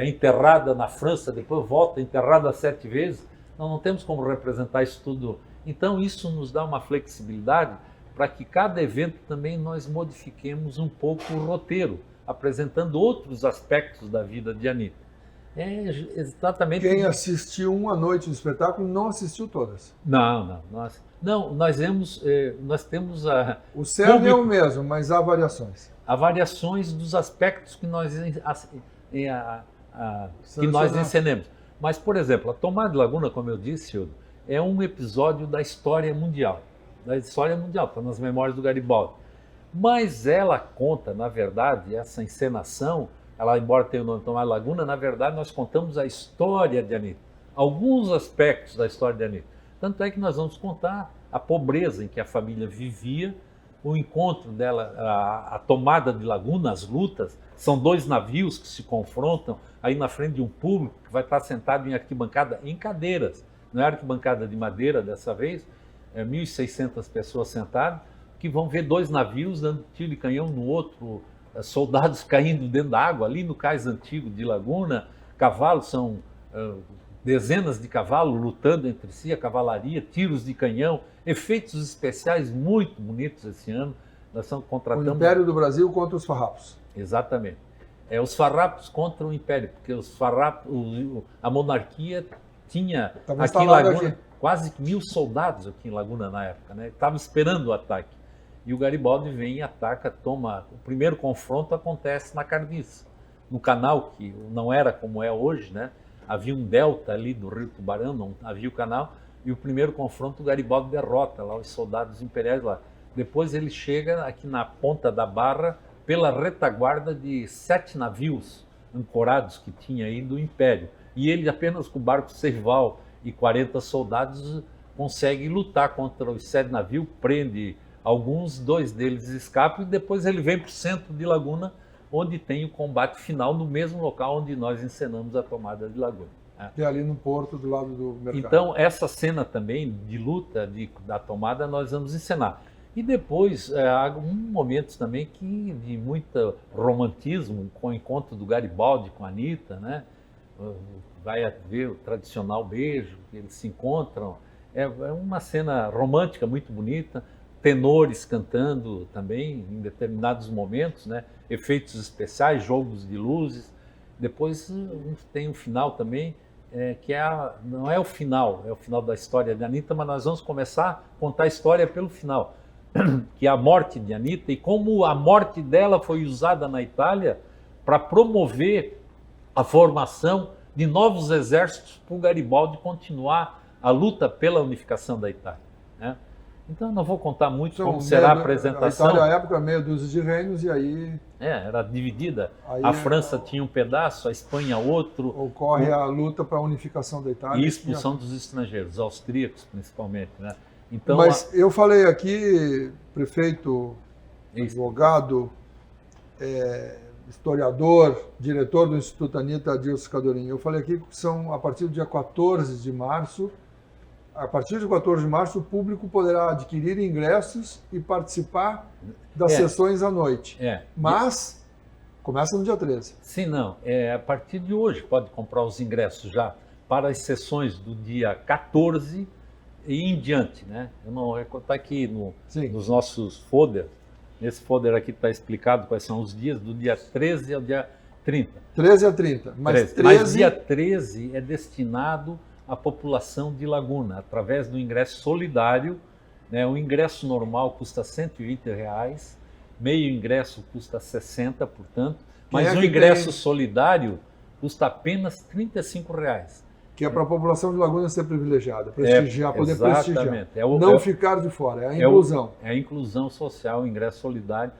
enterrada na França, depois volta, enterrada 7 vezes. Nós não temos como representar isso tudo. Então isso nos dá uma flexibilidade para que cada evento também nós modifiquemos um pouco o roteiro, apresentando outros aspectos da vida de Anitta. É exatamente.
Quem assistiu uma noite do espetáculo não assistiu todas.
Não, nós temos
O cerne é o
público,
mesmo, mas há variações.
há variações dos aspectos que nós encenemos. Mas, por exemplo, a Tomada de Laguna, como eu disse, Hildo, é um episódio da história mundial. Está nas memórias do Garibaldi. Mas ela conta, na verdade, essa encenação, ela, embora tenha o nome Tomada de Laguna, na verdade nós contamos a história de Anitta. Alguns aspectos da história de Anitta. Tanto é que nós vamos contar a pobreza em que a família vivia, o encontro dela, a tomada de Laguna, as lutas. São dois navios que se confrontam aí na frente de um público que vai estar sentado em arquibancada, em cadeiras. Não é arquibancada de madeira dessa vez, 1.600 pessoas sentadas, que vão ver dois navios dando tiro de canhão no outro, soldados caindo dentro da água, ali no cais antigo de Laguna, cavalos, são dezenas de cavalos lutando entre si, a cavalaria, tiros de canhão, efeitos especiais muito bonitos esse ano. Nós estamos contratando...
O Império do Brasil contra os farrapos.
Exatamente. Os farrapos contra o Império, porque os farrapos, a monarquia tinha aqui em Laguna quase 1.000 soldados aqui em Laguna na época, né? Estavam esperando o ataque. E o Garibaldi vem e ataca, toma... O primeiro confronto acontece na Carniça, no canal, que não era como é hoje, né? Havia um delta ali do Rio Tubarão, não havia o canal, e o primeiro confronto o Garibaldi derrota lá os soldados imperiais lá. Depois ele chega aqui na ponta da Barra pela retaguarda de 7 navios ancorados que tinha aí do Império. E ele apenas com o barco Seival e 40 soldados consegue lutar contra os 7 navios, prende alguns, 2 deles escapam e depois ele vem para o centro de Laguna, onde tem o combate final no mesmo local onde nós encenamos a Tomada de Laguna.
Que é ali no porto, do lado do mercado.
Então, essa cena também de luta da tomada nós vamos encenar. E depois, há momentos também de muito romantismo, com o encontro do Garibaldi com a Anitta, né? Vai haver o tradicional beijo, eles se encontram. É uma cena romântica muito bonita. Tenores cantando também em determinados momentos, né? Efeitos especiais, jogos de luzes. Depois tem um final também, que não é o final, é o final da história de Anitta, mas nós vamos começar a contar a história pelo final, que é a morte de Anitta e como a morte dela foi usada na Itália para promover a formação de novos exércitos para o Garibaldi continuar a luta pela unificação da Itália, né? Então, eu não vou contar muito como será a apresentação.
A Itália, à época, meia dúzia de reinos, e aí...
era dividida.
Aí
a França tinha um pedaço, a Espanha outro.
Ocorre a luta para a unificação da Itália.
E expulsão dos estrangeiros, austríacos principalmente, né? Então,
mas eu falei aqui, prefeito, advogado, historiador, diretor do Instituto Anitta, Adilson Cadorim. Eu falei aqui que são, a partir do dia 14 de março, a partir de 14 de março, o público poderá adquirir ingressos e participar das sessões à noite. Mas começa no dia 13.
Sim, não. A partir de hoje pode comprar os ingressos já para as sessões do dia 14 e em diante, né? Eu não vou contar aqui nos nossos folders. Nesse folder aqui está explicado quais são os dias, do dia 13 ao dia 30.
13 a 30. Mas
dia 13 é destinado a população de Laguna, através do ingresso solidário, né? O ingresso normal custa R$ 120, meio ingresso custa 60, portanto, mas o ingresso solidário custa apenas R$ 35.
Que é para a população de Laguna ser privilegiada, prestigiar, poder
exatamente.
prestigiar. Não ficar de fora, é a inclusão.
É a inclusão social, o ingresso solidário,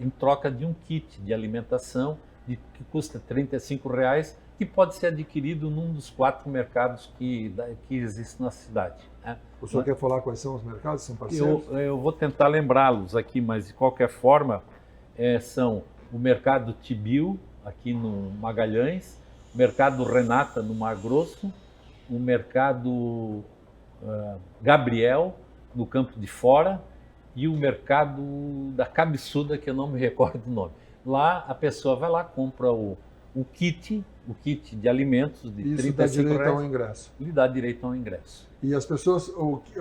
em troca de um kit de alimentação que custa R$ 35, que pode ser adquirido num dos 4 mercados que existem na cidade, né?
O senhor quer falar quais são os mercados, são parceiros?
Eu vou tentar lembrá-los aqui, mas de qualquer forma, são o Mercado Tibil, aqui no Magalhães, o Mercado Renata, no Mar Grosso, o Mercado Gabriel, no Campo de Fora, e o Mercado da Cabeçuda, que eu não me recordo o nome. Lá, a pessoa vai lá, compra o kit de alimentos de R$ 35.
Isso dá direito ao ingresso.
Lhe dá direito ao ingresso.
E as pessoas,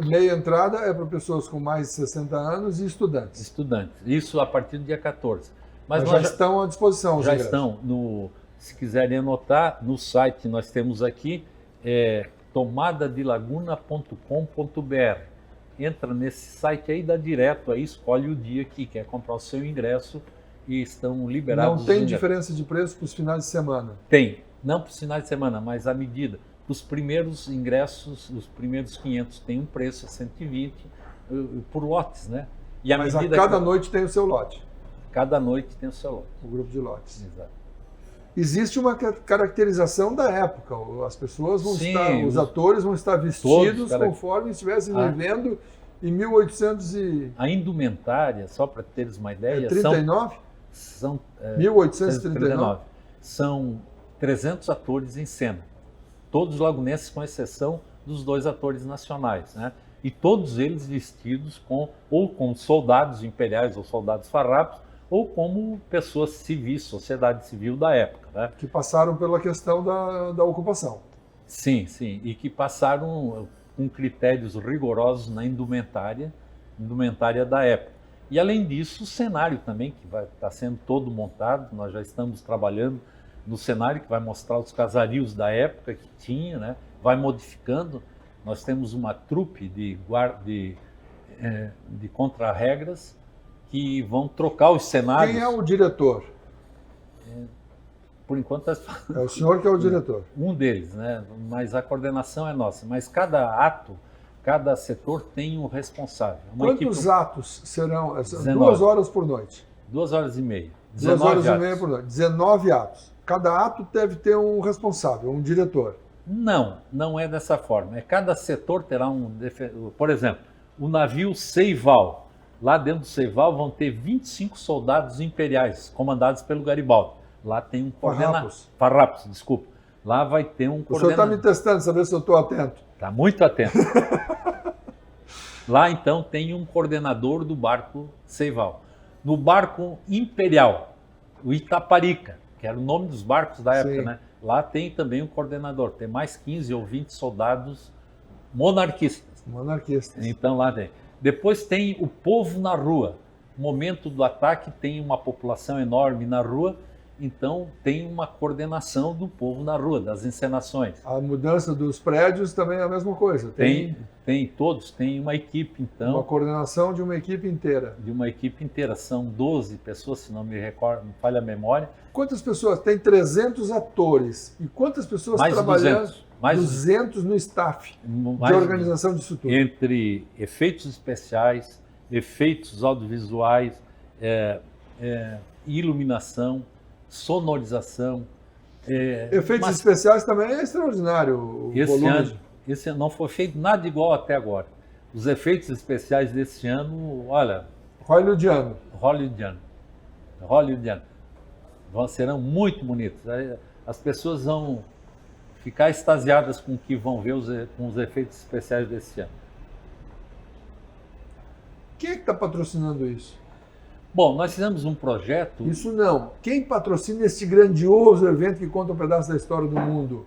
meia entrada é para pessoas com mais de 60 anos e estudantes.
Estudantes. Isso a partir do dia 14.
Mas já estão à disposição os ingressos.
Já estão no Se quiserem anotar, no site nós temos aqui tomadadilaguna.com.br. Entra nesse site aí, dá direto aí, escolhe o dia que quer comprar o seu ingresso e estão liberados.
Não tem diferença de preço para os finais de semana?
Tem, não para os finais de semana, mas à medida. Os primeiros ingressos, os primeiros 500 tem um preço a 120 por lotes, né? E à
Mas
medida
a cada noite tem o seu lote?
Cada noite tem o seu lote.
O grupo de lotes.
Exato.
Existe uma caracterização da época. As pessoas vão
Sim,
estar, os atores vão estar vestidos
todos,
conforme estivessem vivendo em 1800 e...
A indumentária, só para teres uma ideia,
39?
são
1839?
São 300 atores em cena. Todos lagunenses, com exceção dos 2 atores nacionais, né? E todos eles vestidos ou como soldados imperiais ou soldados farrapos, ou como pessoas civis, sociedade civil da época, né?
Que passaram pela questão da ocupação.
Sim, sim, e que passaram com critérios rigorosos na indumentária da época. E além disso, o cenário também, que vai estar sendo todo montado, nós já estamos trabalhando no cenário que vai mostrar os casarios da época que tinha, né? Vai modificando. Nós temos uma trupe de contra-regras que vão trocar os cenários.
Quem é o diretor?
Por enquanto
é o senhor que é o diretor.
Um deles, né? Mas a coordenação é nossa. Mas cada ato, cada setor tem um responsável.
Quantos atos serão?
19.
2 horas por noite.
2 horas e meia.
2 horas e meia por noite. 19 atos. Cada ato deve ter um responsável, um diretor.
Não é dessa forma. Cada setor terá por exemplo, o navio Seival. Lá dentro do Seival vão ter 25 soldados imperiais, comandados pelo Garibaldi. Lá tem um coordenador. Farrapos, desculpa. Lá vai ter um coordenador.
O senhor está me testando, saber se eu estou atento.
Está muito atento. Lá, então, tem um coordenador do barco Seival. No barco Imperial, o Itaparica, que era o nome dos barcos da época, né? Lá tem também um coordenador. Tem mais 15 ou 20 soldados monarquistas. Então, lá tem. Depois tem o povo na rua. No momento do ataque, tem uma população enorme na rua. Então, tem uma coordenação do povo na rua, das encenações.
A mudança dos prédios também é a mesma coisa.
Tem todos, tem uma equipe, então.
Uma coordenação de uma equipe inteira.
De uma equipe inteira. São 12 pessoas, se não me recordo, não falha a memória.
Quantas pessoas? Tem 300 atores. E quantas pessoas trabalhando? 200 no staff de organização disso tudo.
Entre efeitos especiais, efeitos audiovisuais, iluminação, sonorização.
Efeitos especiais também é extraordinário o volume.
Esse ano não foi feito nada igual até agora. Os efeitos especiais desse ano, olha...
Hollywoodiano.
Serão muito bonitos. As pessoas vão ficar extasiadas com o que vão ver com os efeitos especiais desse ano.
Quem é que está patrocinando isso?
Bom, nós fizemos um projeto...
Isso não. Quem patrocina esse grandioso evento que conta um pedaço da história do mundo?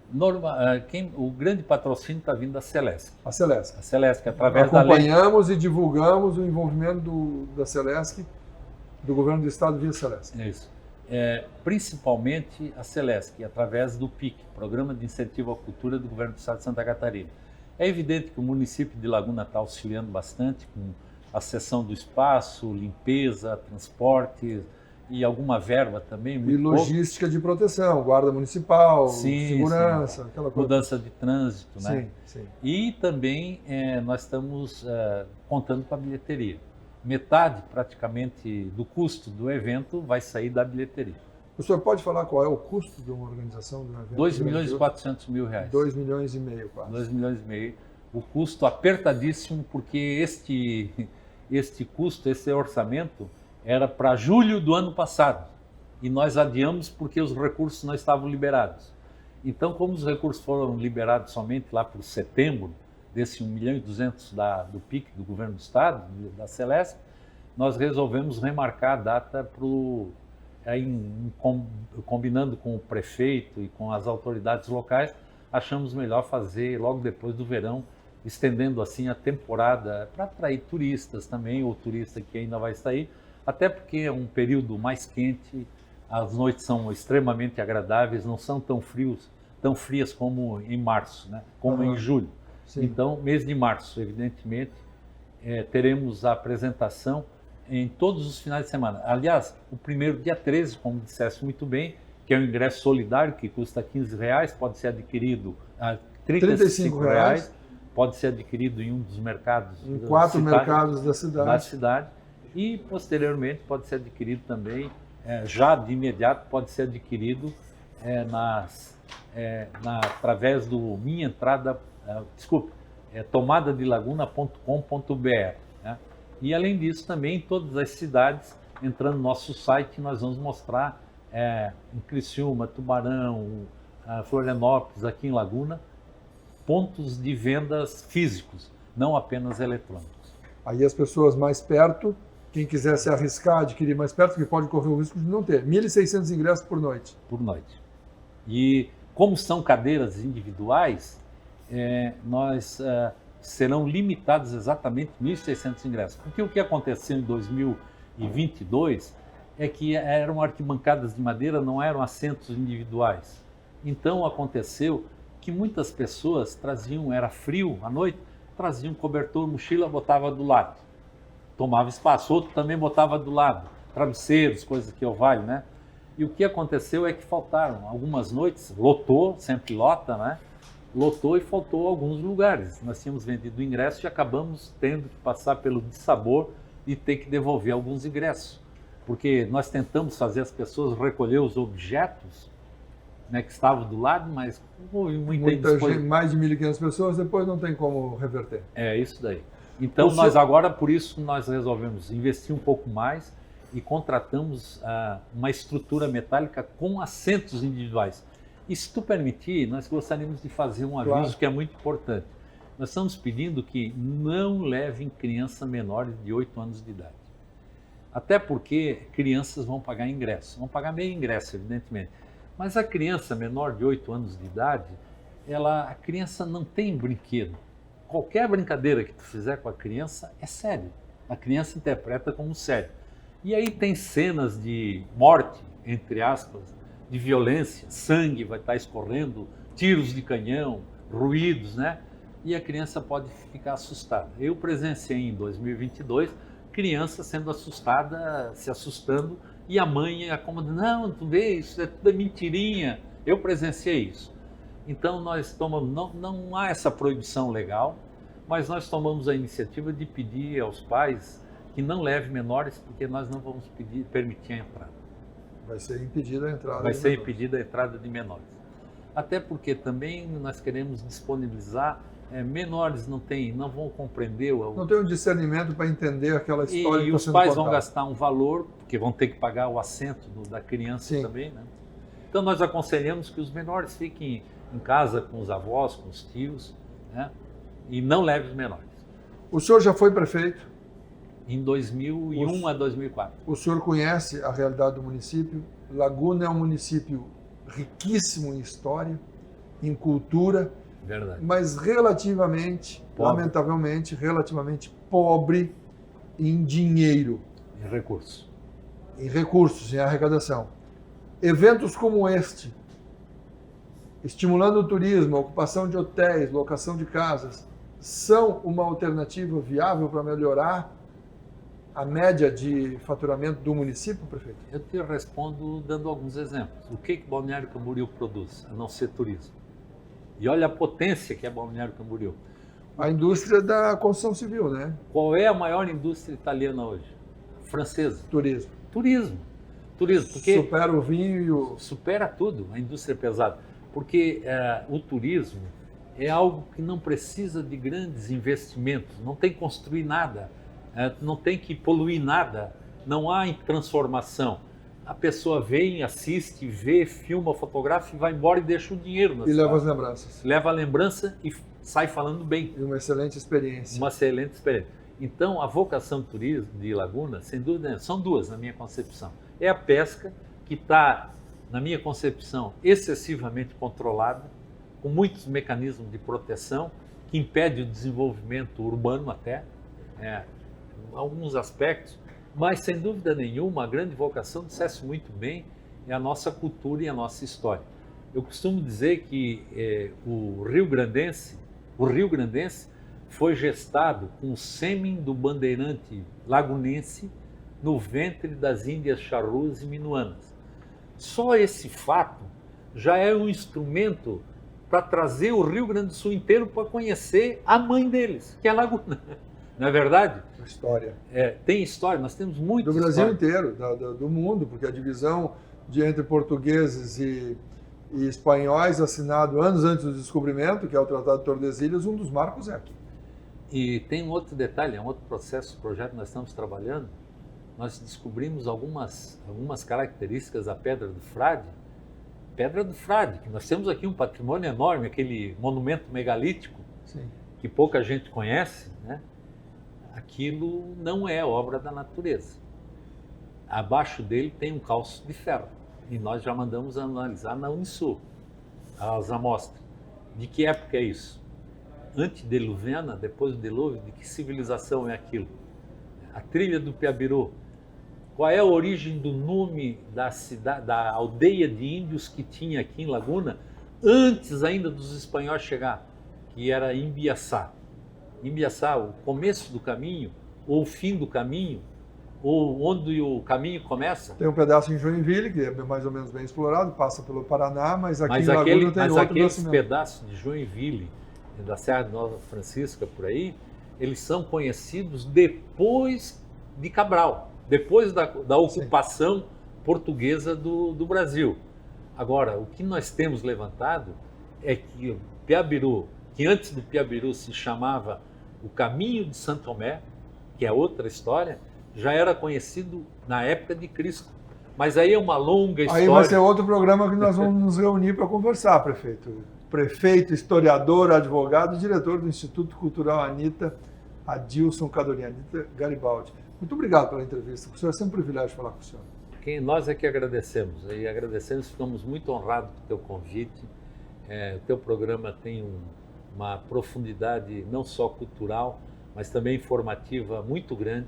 O grande patrocínio está vindo da Celesc.
A Celesc.
A Celesc, através da lei...
Acompanhamos e divulgamos o envolvimento da Celesc, do governo do estado via Celesc.
Isso. Principalmente a Celesc, através do PIC, Programa de Incentivo à Cultura do governo do estado de Santa Catarina. É evidente que o município de Laguna está auxiliando bastante com a cessão do espaço, limpeza, transporte e alguma verba também.
E logística de proteção, guarda municipal, segurança, aquela coisa.
Mudança de trânsito, né?
Sim.
E também nós estamos contando com a bilheteria. Metade, praticamente, do custo do evento vai sair da bilheteria.
O senhor pode falar qual é o custo de uma organização de um evento?
2 milhões e 400 mil reais.
2 milhões e meio, quase.
2 milhões e meio. O custo apertadíssimo, porque este custo, esse orçamento, era para julho do ano passado. E nós adiamos porque os recursos não estavam liberados. Então, como os recursos foram liberados somente lá por setembro, desse 1 milhão e 200 do PIC, do governo do estado, da Celesc, nós resolvemos remarcar a data combinando com o prefeito e com as autoridades locais, achamos melhor fazer logo depois do verão, estendendo assim a temporada para atrair turistas também, ou turista que ainda vai sair, até porque é um período mais quente, as noites são extremamente agradáveis, não são tão frias como em março, né? Como em julho.
Sim.
Então, mês de março, evidentemente, teremos a apresentação em todos os finais de semana. Aliás, o primeiro dia 13, como disseste muito bem, que é o ingresso solidário, que custa R$15, pode ser adquirido a R$35, pode ser adquirido em um dos mercados.
Em 4 mercados da cidade.
E, posteriormente, pode ser adquirido também, já de imediato, pode ser adquirido através do minha entrada, tomadadilaguna.com.br. Né? E, além disso, também em todas as cidades, entrando no nosso site, nós vamos mostrar em Criciúma, Tubarão, Florianópolis, aqui em Laguna, pontos de vendas físicos, não apenas eletrônicos.
Aí as pessoas mais perto, quem quiser se arriscar, adquirir mais perto, que pode correr o risco de não ter. 1.600 ingressos por noite.
Por noite. E como são cadeiras individuais, serão limitados exatamente 1.600 ingressos. Porque o que aconteceu em 2022 é que eram arquibancadas de madeira, não eram assentos individuais. Então aconteceu que muitas pessoas traziam, era frio à noite, traziam cobertor, mochila, botava do lado. Tomava espaço, outro também botava do lado, travesseiros, coisas que eu valho, né? E o que aconteceu é que faltaram algumas noites, lotou, sempre lota, né? Lotou e faltou alguns lugares. Nós tínhamos vendido ingressos e acabamos tendo que passar pelo dissabor e ter que devolver alguns ingressos. Porque nós tentamos fazer as pessoas recolher os objetos, né, que estavam do lado, mas houve muita
gente, mais de 1.500 pessoas, depois não tem como reverter.
É isso daí. Então nós agora, por isso, nós resolvemos investir um pouco mais e contratamos uma estrutura metálica com assentos individuais. E se tu permitir, nós gostaríamos de fazer um aviso que é muito importante. Nós estamos pedindo que não levem criança menores de 8 anos de idade. Até porque crianças vão pagar ingresso, vão pagar meio ingresso, evidentemente. Mas a criança menor de 8 anos de idade, a criança não tem brinquedo. Qualquer brincadeira que tu fizer com a criança é sério. A criança interpreta como sério. E aí tem cenas de morte, entre aspas, de violência, sangue vai estar escorrendo, tiros de canhão, ruídos, né? E a criança pode ficar assustada. Eu presenciei em 2022 criança sendo assustada, se assustando, e a mãe acomodando, não, tu vê, isso é tudo mentirinha. Eu presenciei isso. Então nós tomamos, não há essa proibição legal, mas nós tomamos a iniciativa de pedir aos pais que não levem menores, porque nós não vamos permitir a entrada.
Vai ser impedida a entrada.
Vai ser impedida a entrada de menores. Até porque também nós queremos disponibilizar menores, não vão compreender.
Não tem um discernimento para entender aquela história que
está sendo contada. E os pais vão gastar um valor, porque vão ter que pagar o assento da criança. Sim. Também, né? Então nós aconselhamos que os menores fiquem em casa com os avós, com os tios, né? E não levem os menores.
O senhor já foi prefeito?
Em 2001 a 2004.
O senhor conhece a realidade do município? Laguna é um município riquíssimo em história, em cultura,
verdade,
mas relativamente, lamentavelmente, relativamente pobre em dinheiro.
Em recursos.
Em recursos, em arrecadação. Eventos como este, estimulando o turismo, a ocupação de hotéis, locação de casas, são uma alternativa viável para melhorar a média de faturamento do município, prefeito?
Eu te respondo dando alguns exemplos. O que Balneário Camboriú produz, a não ser turismo? E olha a potência que é Balneário Camboriú.
A indústria da construção civil, né?
Qual é a maior indústria italiana hoje? Francesa.
Turismo.
Turismo, porque
supera o vinho e o...
Supera tudo, a indústria pesada. Porque o turismo é algo que não precisa de grandes investimentos, não tem que construir nada, não tem que poluir nada, não há transformação. A pessoa vem, assiste, vê, filma, fotografa e vai embora e deixa o dinheiro na cidade.
Leva as lembranças.
Leva a lembrança e sai falando bem.
E uma excelente experiência.
Uma excelente experiência. Então, a vocação do turismo de Laguna, sem dúvida, são duas na minha concepção. É a pesca, que está, na minha concepção, excessivamente controlada, com muitos mecanismos de proteção, que impede o desenvolvimento urbano até, alguns aspectos, mas sem dúvida nenhuma, a grande vocação, dissesse muito bem, é a nossa cultura e a nossa história. Eu costumo dizer que o rio-grandense foi gestado com o sêmen do bandeirante lagunense no ventre das Índias Charrús e Minuanas. Só esse fato já é um instrumento para trazer o Rio Grande do Sul inteiro para conhecer a mãe deles, que é a Laguna. Não é verdade?
História.
Tem história, nós temos muito.
Do Brasil inteiro, do mundo, porque a divisão entre portugueses e espanhóis, assinado anos antes do descobrimento, que é o Tratado de Tordesilhas, um dos marcos é aqui.
E tem um outro detalhe, um outro projeto que nós estamos trabalhando. Nós descobrimos algumas características da Pedra do Frade. Pedra do Frade, que nós temos aqui um patrimônio enorme, aquele monumento megalítico, sim, que pouca gente conhece, né? Aquilo não é obra da natureza. Abaixo dele tem um calço de ferro. E nós já mandamos analisar na Unisul as amostras. De que época é isso? Antediluviana, depois do dilúvio, de que civilização é aquilo? A trilha do Piabiru. Qual é a origem do nome da aldeia de índios que tinha aqui em Laguna, antes ainda dos espanhóis chegar, que era Imbiaçá. Imbiaçá, o começo do caminho, ou o fim do caminho, ou onde o caminho começa.
Tem um pedaço em Joinville, que é mais ou menos bem explorado, passa pelo Paraná, mas aqui em Laguna tem outro
aqueles pedaços de Joinville, da Serra de Nova Francisca, por aí, eles são conhecidos depois de Cabral, depois da ocupação, sim, portuguesa do Brasil. Agora, o que nós temos levantado é que o Piabiru, que antes do Piabiru se chamava o Caminho de Santo Tomé, que é outra história, já era conhecido na época de Cristo. Mas aí é uma longa história.
Aí vai ser outro programa que nós vamos nos reunir para conversar, prefeito. Prefeito, historiador, advogado, diretor do Instituto Cultural Anita, Adilson Cadorim, Anita Garibaldi. Muito obrigado pela entrevista. O senhor é sempre um privilégio falar com o senhor.
Nós é que agradecemos. E agradecemos, ficamos muito honrados com o teu convite. O teu programa tem uma profundidade não só cultural, mas também informativa muito grande.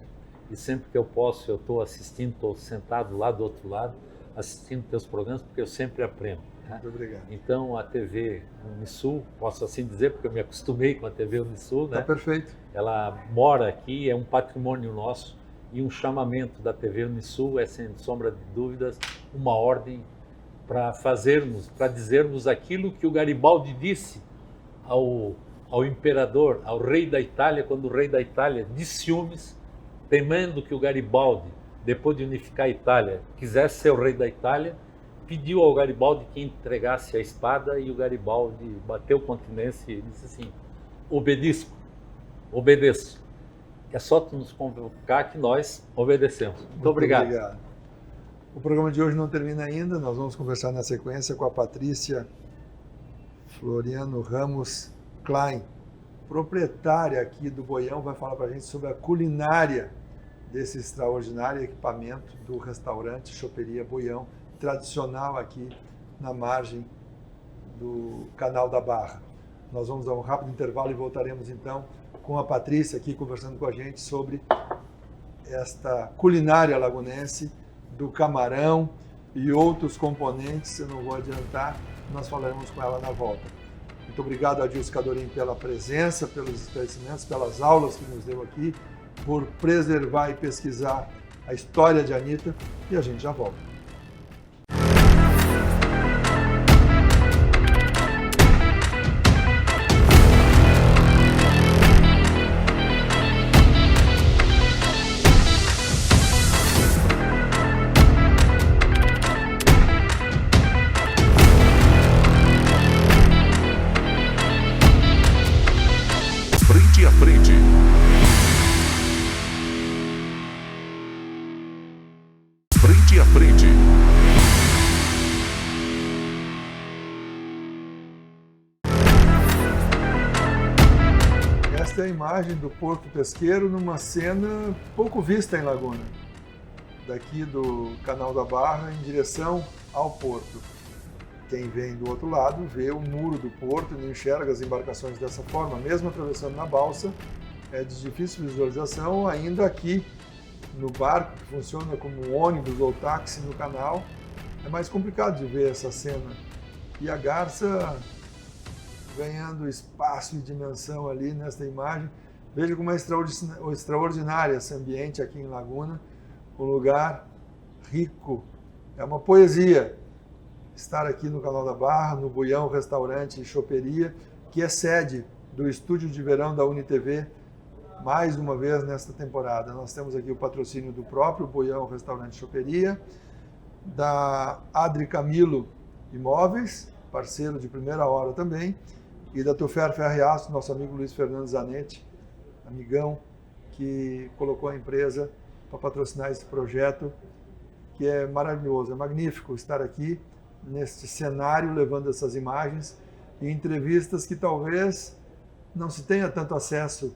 E sempre que eu posso, eu estou assistindo, estou sentado lá do outro lado, assistindo teus programas, porque eu sempre aprendo. Né?
Muito obrigado.
Então, a TV Unisul, posso assim dizer, porque eu me acostumei com a TV Unisul, né?
Tá perfeito.
Ela mora aqui, é um patrimônio nosso, e um chamamento da TV Unisul é, sem sombra de dúvidas, uma ordem para dizermos aquilo que o Garibaldi disse ao imperador, ao rei da Itália, quando o rei da Itália, de ciúmes, temendo que o Garibaldi, depois de unificar a Itália, quisesse ser o rei da Itália, pediu ao Garibaldi que entregasse a espada, e o Garibaldi bateu continência e disse assim: obedeço. É só tu nos convocar que nós obedecemos. Muito obrigado.
O programa de hoje não termina ainda, nós vamos conversar na sequência com a Patrícia Floriano Ramos Klein, proprietária aqui do Boião, vai falar para a gente sobre a culinária desse extraordinário equipamento do restaurante Choperia Boião, tradicional aqui na margem do Canal da Barra. Nós vamos dar um rápido intervalo e voltaremos então com a Patrícia aqui conversando com a gente sobre esta culinária lagunense do camarão e outros componentes. Eu não vou adiantar, nós falaremos com ela na volta. Muito obrigado, Adilson Cadorim, pela presença, pelos esclarecimentos, pelas aulas que nos deu aqui, por preservar e pesquisar a história de Anita, e a gente já volta.
Frente a frente. Frente a frente.
Esta é a imagem do Porto Pesqueiro numa cena pouco vista em Laguna, daqui do Canal da Barra em direção ao porto. Quem vem do outro lado vê o muro do porto e não enxerga as embarcações dessa forma, mesmo atravessando na balsa, é de difícil visualização. Ainda aqui no barco, que funciona como um ônibus ou táxi no canal, é mais complicado de ver essa cena. E a garça ganhando espaço e dimensão ali nesta imagem. Veja como é extraordinário esse ambiente aqui em Laguna, um lugar rico, é uma poesia estar aqui no Canal da Barra, no Buião Restaurante e Choperia, que é sede do estúdio de verão da UniTV, mais uma vez nesta temporada. Nós temos aqui o patrocínio do próprio Buião Restaurante e Choperia, da Adri Camilo Imóveis, parceiro de primeira hora também, e da Tufer Ferreaço, nosso amigo Luiz Fernando Zanetti, amigão, que colocou a empresa para patrocinar esse projeto, que é maravilhoso, é magnífico estar aqui neste cenário, levando essas imagens e entrevistas que talvez não se tenha tanto acesso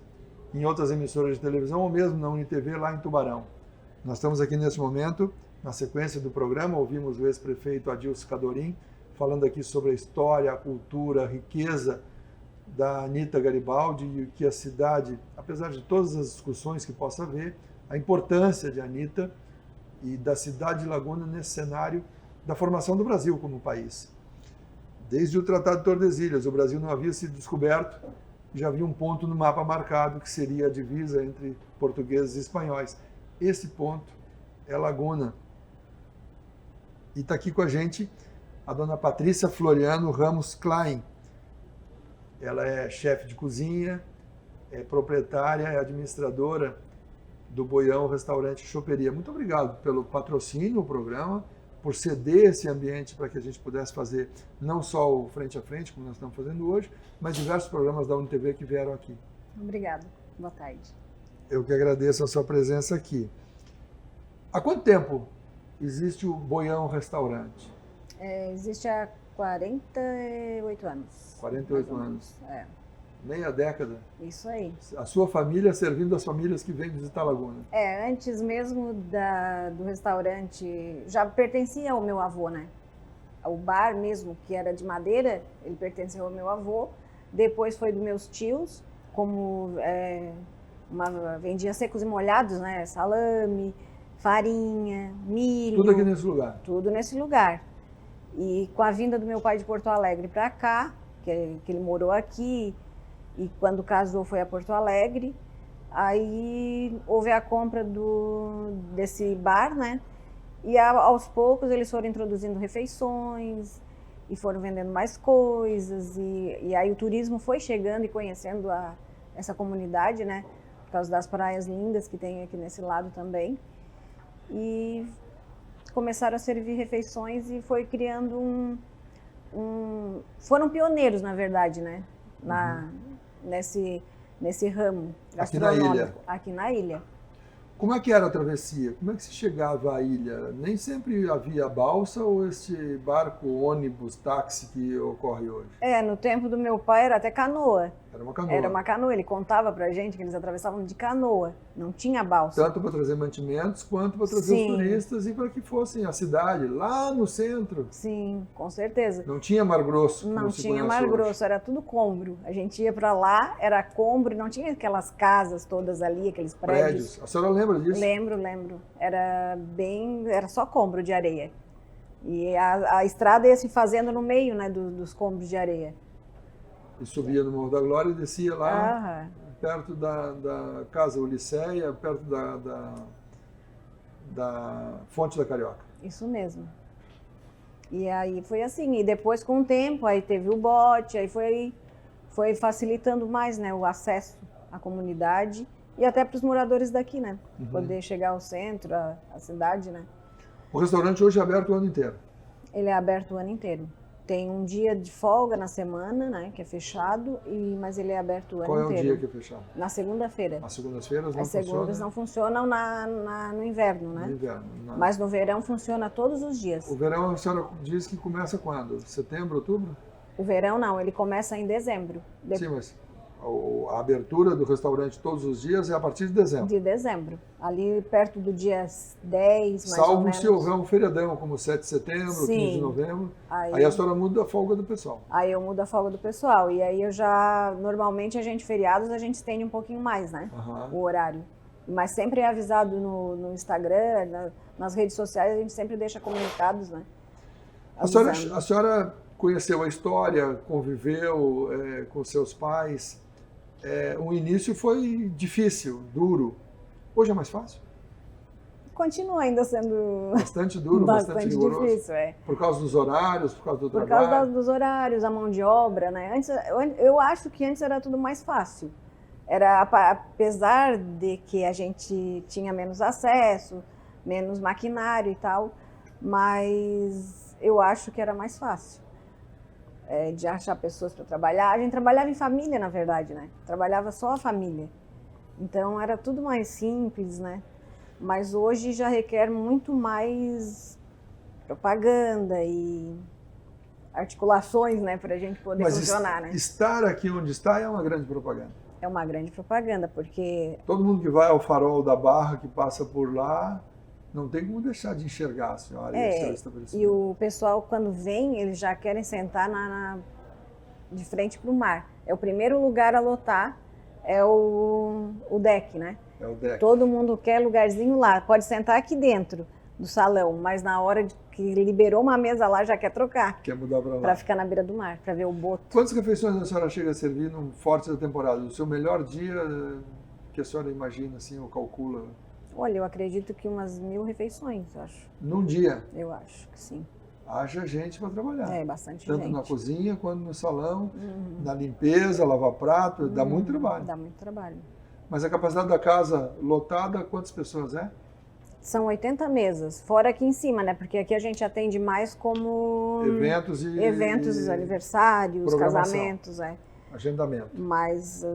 em outras emissoras de televisão ou mesmo na UniTV lá em Tubarão. Nós estamos aqui nesse momento, na sequência do programa, ouvimos o ex-prefeito Adilson Cadorim falando aqui sobre a história, a cultura, a riqueza da Anita Garibaldi e que a cidade, apesar de todas as discussões que possa haver, a importância de Anita e da cidade de Laguna nesse cenário da formação do Brasil como país. Desde o Tratado de Tordesilhas, o Brasil não havia sido descoberto, já havia um ponto no mapa marcado que seria a divisa entre portugueses e espanhóis. Esse ponto é Laguna. E está aqui com a gente a dona Patrícia Floriano Ramos Klein. Ela é chefe de cozinha, é proprietária, é administradora do Buião Restaurante e Choperia. Muito obrigado pelo patrocínio do programa, por ceder esse ambiente para que a gente pudesse fazer não só o Frente a Frente, como nós estamos fazendo hoje, mas diversos programas da UniTV que vieram aqui.
Obrigada. Boa tarde.
Eu que agradeço a sua presença aqui. Há quanto tempo existe o Buião Restaurante?
Existe há 48 anos.
48 anos.
É.
Meia década.
Isso aí.
A sua família servindo as famílias que vêm visitar Laguna.
Antes mesmo do restaurante, já pertencia ao meu avô, né? O bar mesmo, que era de madeira, ele pertencia ao meu avô. Depois foi dos meus tios, como vendia secos e molhados, né? Salame, farinha, milho.
Tudo aqui nesse lugar.
Tudo nesse lugar. E com a vinda do meu pai de Porto Alegre para cá, que ele morou aqui, e quando casou foi a Porto Alegre, aí houve a compra desse bar, né? E aos poucos eles foram introduzindo refeições e foram vendendo mais coisas, e aí o turismo foi chegando e conhecendo essa comunidade, né? Por causa das praias lindas que tem aqui nesse lado também. E começaram a servir refeições e foi criando foram pioneiros, na verdade, né? Nesse ramo gastronômico. Aqui na ilha.
Como é que era a travessia? Como é que se chegava à ilha? Nem sempre havia balsa ou este barco, ônibus, táxi que ocorre hoje?
No tempo do meu pai era até canoa.
Era uma canoa.
Era uma canoa. Ele contava pra gente que eles atravessavam de canoa. Não tinha balsa.
Tanto para trazer mantimentos quanto para trazer os turistas e para que fossem à cidade, lá no centro.
Sim, com certeza.
Não tinha Mar Grosso.
Não tinha Mar Grosso, era tudo Combro. A gente ia para lá, era Combro, não tinha aquelas casas todas ali, aqueles prédios.
A senhora lembra disso?
Lembro. Era só Combro de areia. E a estrada ia se fazendo no meio, né, dos combros de areia.
E subia no Morro da Glória e descia lá, perto da Casa Ulisseia, perto da Fonte da Carioca.
Isso mesmo. E aí foi assim, e depois com o tempo, aí teve o bote, aí foi facilitando mais, né, o acesso à comunidade e até para os moradores daqui, né, poder chegar ao centro, à cidade, né.
O restaurante hoje é aberto o ano inteiro?
Ele é aberto o ano inteiro. Tem um dia de folga na semana, né, que é fechado, mas ele é aberto o ano inteiro.
Qual é o dia que é fechado?
Na segunda-feira.
As segundas-feiras não
funcionam? As segundas não funcionam no inverno, né?
No inverno. Não.
Mas no verão funciona todos os dias.
O verão, a senhora diz que começa quando? Setembro, outubro?
O verão não, ele começa em dezembro.
Sim, mas a abertura do restaurante todos os dias é a partir de dezembro?
De dezembro. Ali perto do dia 10, mais
Salvo
ou menos.
se houver um feriadão, como 7 de setembro,
Sim.
15 de novembro. Aí a senhora muda a folga do pessoal.
Aí eu mudo a folga do pessoal. E aí normalmente feriados, a gente estende um pouquinho mais, né? O horário. Mas sempre é avisado no Instagram, nas redes sociais, a gente sempre deixa comunicados, né?
A senhora conheceu a história, conviveu com seus pais. O início foi difícil, duro. Hoje é mais fácil?
Continua ainda sendo
bastante duro, bastante rigoroso.
Difícil,
Por causa dos horários, por causa do
trabalho?
Por causa
dos horários, a mão de obra, né? Antes, eu acho que antes era tudo mais fácil. Apesar de que a gente tinha menos acesso, menos maquinário e tal, mas eu acho que era mais fácil de achar pessoas para trabalhar. A gente trabalhava em família, na verdade, né? Trabalhava só a família. Então era tudo mais simples, né? Mas hoje já requer muito mais propaganda e articulações, né, para a gente poder funcionar, né?
Estar aqui onde está é uma grande propaganda.
É uma grande propaganda, porque...
Todo mundo que vai ao Farol da Barra, que passa por lá, não tem como deixar de enxergar a senhora e o seu estabelecimento.
E o pessoal, quando vem, eles já querem sentar de frente para o mar. É o primeiro lugar a lotar, é o deck, né?
É o deck.
Todo mundo quer lugarzinho lá, pode sentar aqui dentro do salão, mas na hora que liberou uma mesa lá, já quer trocar.
Quer mudar para lá.
Para ficar na beira do mar, para ver o boto.
Quantas refeições a senhora chega a servir no forte da temporada? O seu melhor dia que a senhora imagina, assim, ou calcula?
Olha, eu acredito que umas 1000 refeições, eu acho.
Num dia?
Eu acho que sim.
Haja gente para trabalhar.
Bastante
Tanto
gente.
na cozinha quanto no salão, na limpeza, lavar prato, dá muito trabalho.
Dá muito trabalho.
Mas a capacidade da casa lotada, quantas pessoas é?
São 80 mesas, fora aqui em cima, né? Porque aqui a gente atende mais como...
Eventos,
aniversários, casamentos,
Agendamento.
Mais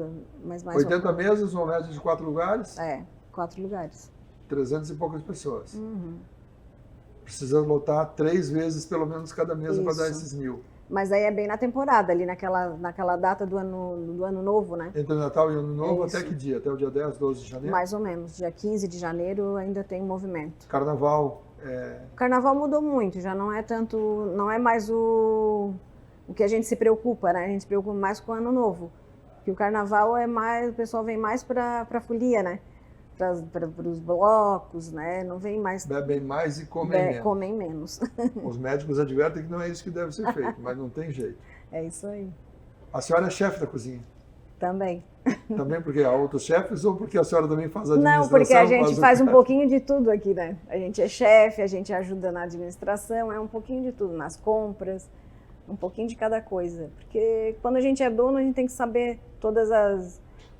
80 mesas, uma média de 4 lugares?
4 lugares.
300 e poucas pessoas. Precisa lotar 3 vezes, pelo menos, cada mesa para dar esses 1000.
Mas aí é bem na temporada, ali naquela data do ano novo, né?
Entre Natal e Ano Novo, até que dia? Até o dia 10, 12 de janeiro?
Mais ou menos. Dia 15 de janeiro ainda tem movimento.
Carnaval?
O carnaval mudou muito, já não é tanto... Não é mais o que a gente se preocupa, né? A gente se preocupa mais com o Ano Novo. Porque o carnaval é mais... O pessoal vem mais para a folia, né? Para os blocos, né? Não vem mais...
Bebem mais e comem menos.
Comem menos.
Os médicos advertem que não é isso que deve ser feito, mas não tem jeito.
É isso aí.
A senhora é chefe da cozinha?
Também.
Também porque há outros chefes ou porque a senhora também faz administração?
Não, porque a gente faz um pouquinho de tudo aqui, né? A gente é chefe, a gente ajuda na administração, é um pouquinho de tudo, nas compras, um pouquinho de cada coisa. Porque quando a gente é dono, a gente tem que saber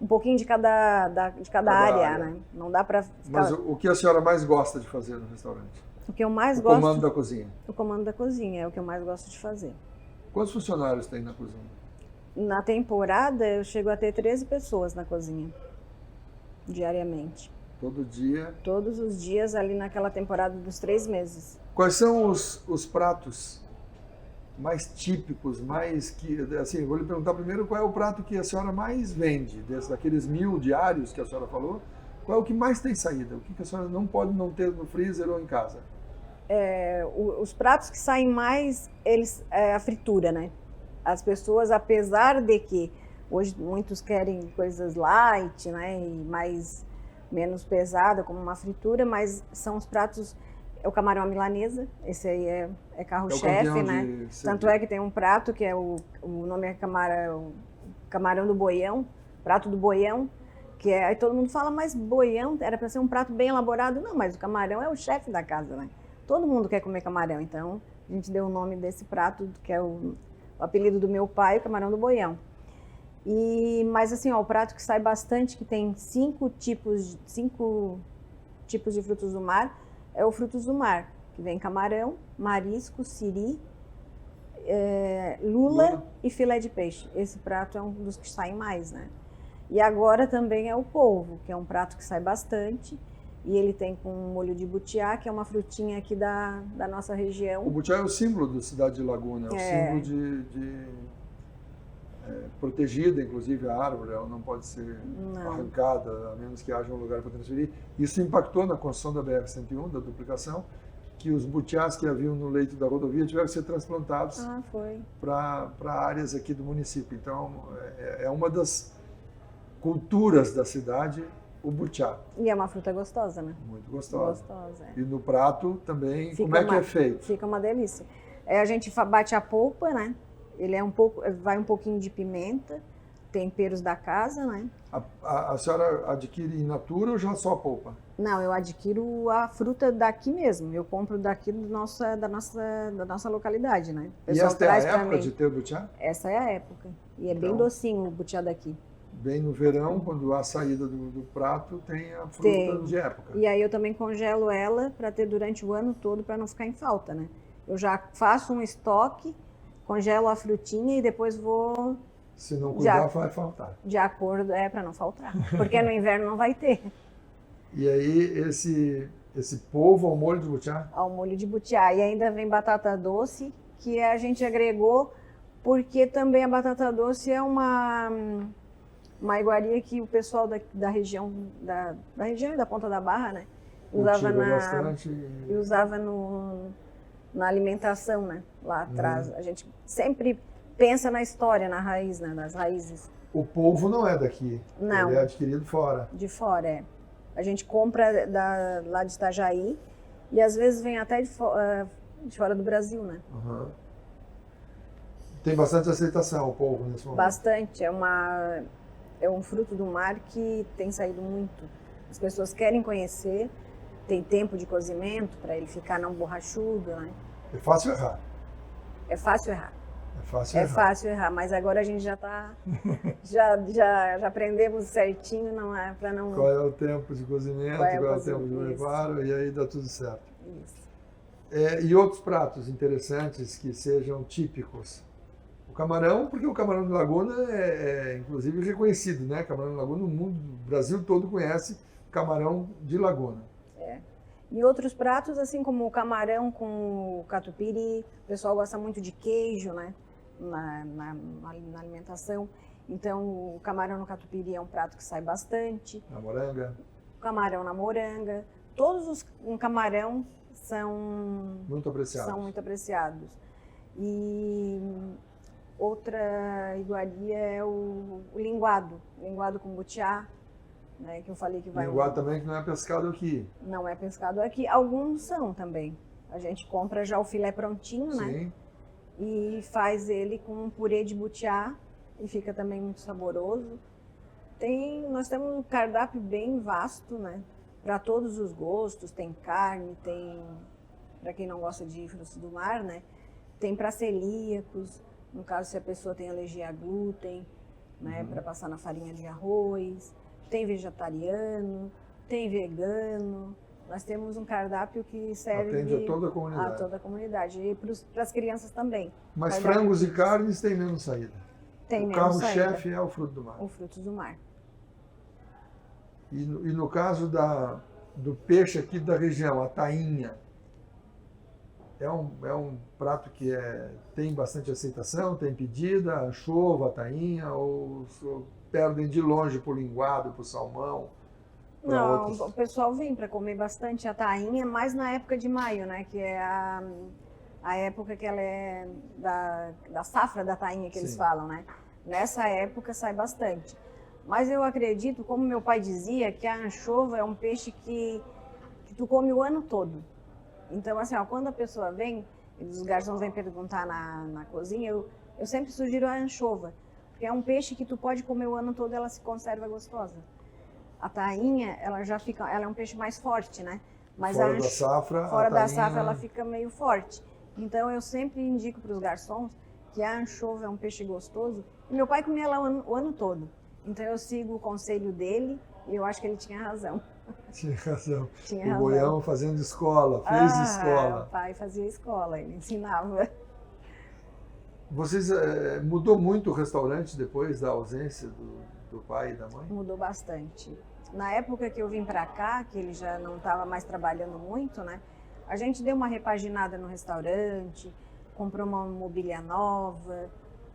um pouquinho de cada área, né? Não dá para ficar...
Mas o que a senhora mais gosta de fazer no restaurante?
O que eu mais gosto...
O comando da cozinha.
O comando da cozinha é o que eu mais gosto de fazer.
Quantos funcionários tem na cozinha?
Na temporada, eu chego a ter 13 pessoas na cozinha, diariamente.
Todo dia?
Todos os dias, ali naquela temporada dos 3 meses.
Quais são os pratos mais típicos, assim, vou lhe perguntar primeiro qual é o prato que a senhora mais vende, daqueles 1000 diários que a senhora falou, qual é o que mais tem saída? O que a senhora não pode não ter no freezer ou em casa?
Os pratos que saem mais, é a fritura, né? As pessoas, apesar de que hoje muitos querem coisas light, né, e menos pesada, como uma fritura, mas são os pratos... É o camarão à milanesa, esse aí é carro-chefe, né? Tanto é que tem um prato que o nome é camarão do boião, prato do boião, que aí todo mundo fala, mas boião era para ser um prato bem elaborado. Não, mas o camarão é o chefe da casa, né? Todo mundo quer comer camarão, então a gente deu o nome desse prato, que é o apelido do meu pai, o camarão do boião. Mas assim, o prato que sai bastante, que tem 5 tipos de frutos do mar, é o frutos do mar, que vem camarão, marisco, siri, lula e filé de peixe. Esse prato é um dos que saem mais, né? E agora também é o polvo, que é um prato que sai bastante. E ele tem com molho de butiá, que é uma frutinha aqui da nossa região.
O butiá é o símbolo da cidade de Laguna, é o símbolo protegida, inclusive a árvore, ela não pode ser arrancada, a menos que haja um lugar para transferir. Isso impactou na construção da BR-101, da duplicação, que os butiás que haviam no leito da rodovia tiveram que ser transplantados para áreas aqui do município. Então, é uma das culturas da cidade, o butiá.
E é uma fruta gostosa, né?
Muito gostosa.
Gostosa,
E no prato também, como é que é feito?
Fica uma delícia. A gente bate a polpa, né? Ele é vai um pouquinho de pimenta, temperos da casa, né?
A senhora adquire in natura ou já só a polpa?
Não, eu adquiro a fruta daqui mesmo. Eu compro daqui da nossa localidade, né? O
E
pessoal
esta é a
traz pra
época
mim.
de ter o butiá?
Essa é a época. E é bem
Então,
docinho o butiá daqui.
bem no verão, quando há a saída do prato, tem a fruta
Tem.
de época.
E aí eu também congelo ela para ter durante o ano todo para não ficar em falta, né? Eu já faço um estoque, congelo a frutinha e depois vou
Se não cuidar, vai faltar.
de acordo, para não faltar. Porque no inverno não vai ter.
E aí, esse polvo ao molho de butiá?
Ao molho de butiá. E ainda vem batata doce, que a gente agregou, porque também a batata doce é uma iguaria que o pessoal da região, da região e da Ponta da Barra, né? Usava
Cultiva bastante.
e usava na alimentação, né? Lá atrás. A gente sempre pensa na história, na raiz, né? Nas raízes.
O polvo não é daqui.
Não.
Ele é adquirido fora.
De fora, é. A gente compra lá de Itajaí e às vezes vem até de fora do Brasil, né?
Uhum. Tem bastante aceitação o polvo nesse momento.
Bastante. É um fruto do mar que tem saído muito. As pessoas querem conhecer, tem tempo de cozimento para ele ficar não borrachudo, né?
É fácil errar.
É fácil errar.
É fácil
É
errar.
fácil errar, mas agora a gente já tá já aprendemos certinho, não é para não
Qual é o tempo de cozimento,
Qual é o
qual é o tempo de
cozimento,
preparo, e aí dá tudo certo.
isso.
E outros pratos interessantes que sejam típicos? O camarão, porque o camarão de laguna é inclusive reconhecido, né? Camarão de laguna, no mundo, o Brasil todo conhece camarão de laguna.
E outros pratos, assim como o camarão com o catupiry, o pessoal gosta muito de queijo, né? Na alimentação. Então, o camarão no catupiry é um prato que sai bastante.
Na moranga,
O camarão na moranga. Um camarão são
muito apreciado.
são muito apreciados. E outra iguaria é o linguado com butiá, né, que eu falei que vai...
Linguado também que não é pescado aqui.
Não é pescado aqui. Alguns são também. A gente compra já o filé prontinho, né?
Sim.
E faz ele com um purê de butiá e fica também muito saboroso. Nós temos um cardápio bem vasto, né? Para todos os gostos. Tem carne, tem... Para quem não gosta de frutos do mar, né? Tem para celíacos, no caso se a pessoa tem alergia a glúten, né? Para passar na farinha de arroz. Tem vegetariano, tem vegano. Nós temos um cardápio que serve
Atende a toda a comunidade.
a toda a comunidade. E para as crianças também.
Mas
Cardápio
frangos e
kids.
carnes têm menos saída.
Tem
O
menos
carro-chefe
saída.
é o fruto do mar.
O frutos do mar.
E no caso do peixe aqui da região, a tainha, é um prato que tem bastante aceitação, tem pedida, a anchova, a tainha, ou perdem de longe para o linguado, para o salmão?
Não,
outros?
o pessoal vem para comer bastante a tainha, mais na época de maio, né? Que é a época que ela é da safra da tainha que eles
Sim.
falam, né? Nessa época sai bastante. Mas eu acredito, como meu pai dizia, que a anchova é um peixe que tu come o ano todo. Então, assim, ó, quando a pessoa vem, os garçons vêm perguntar na cozinha, eu sempre sugiro a anchova, porque é um peixe que tu pode comer o ano todo, ela se conserva gostosa. A tainha, ela é um peixe mais forte, né? Mas
Fora da safra,
fora
a
da
tainha...
safra ela fica meio forte. Então eu sempre indico para os garçons que a anchova é um peixe gostoso. E meu pai comia ela o ano todo. Então eu sigo o conselho dele e eu acho que ele tinha razão.
Tinha razão.
Tinha
O
razão.
Boião fazendo escola, fez escola.
O pai fazia escola, ele ensinava.
Vocês mudou muito o restaurante depois da ausência do pai e da mãe?
Mudou bastante. Na época que eu vim para cá, que ele já não estava mais trabalhando muito, né? A gente deu uma repaginada no restaurante, comprou uma mobília nova,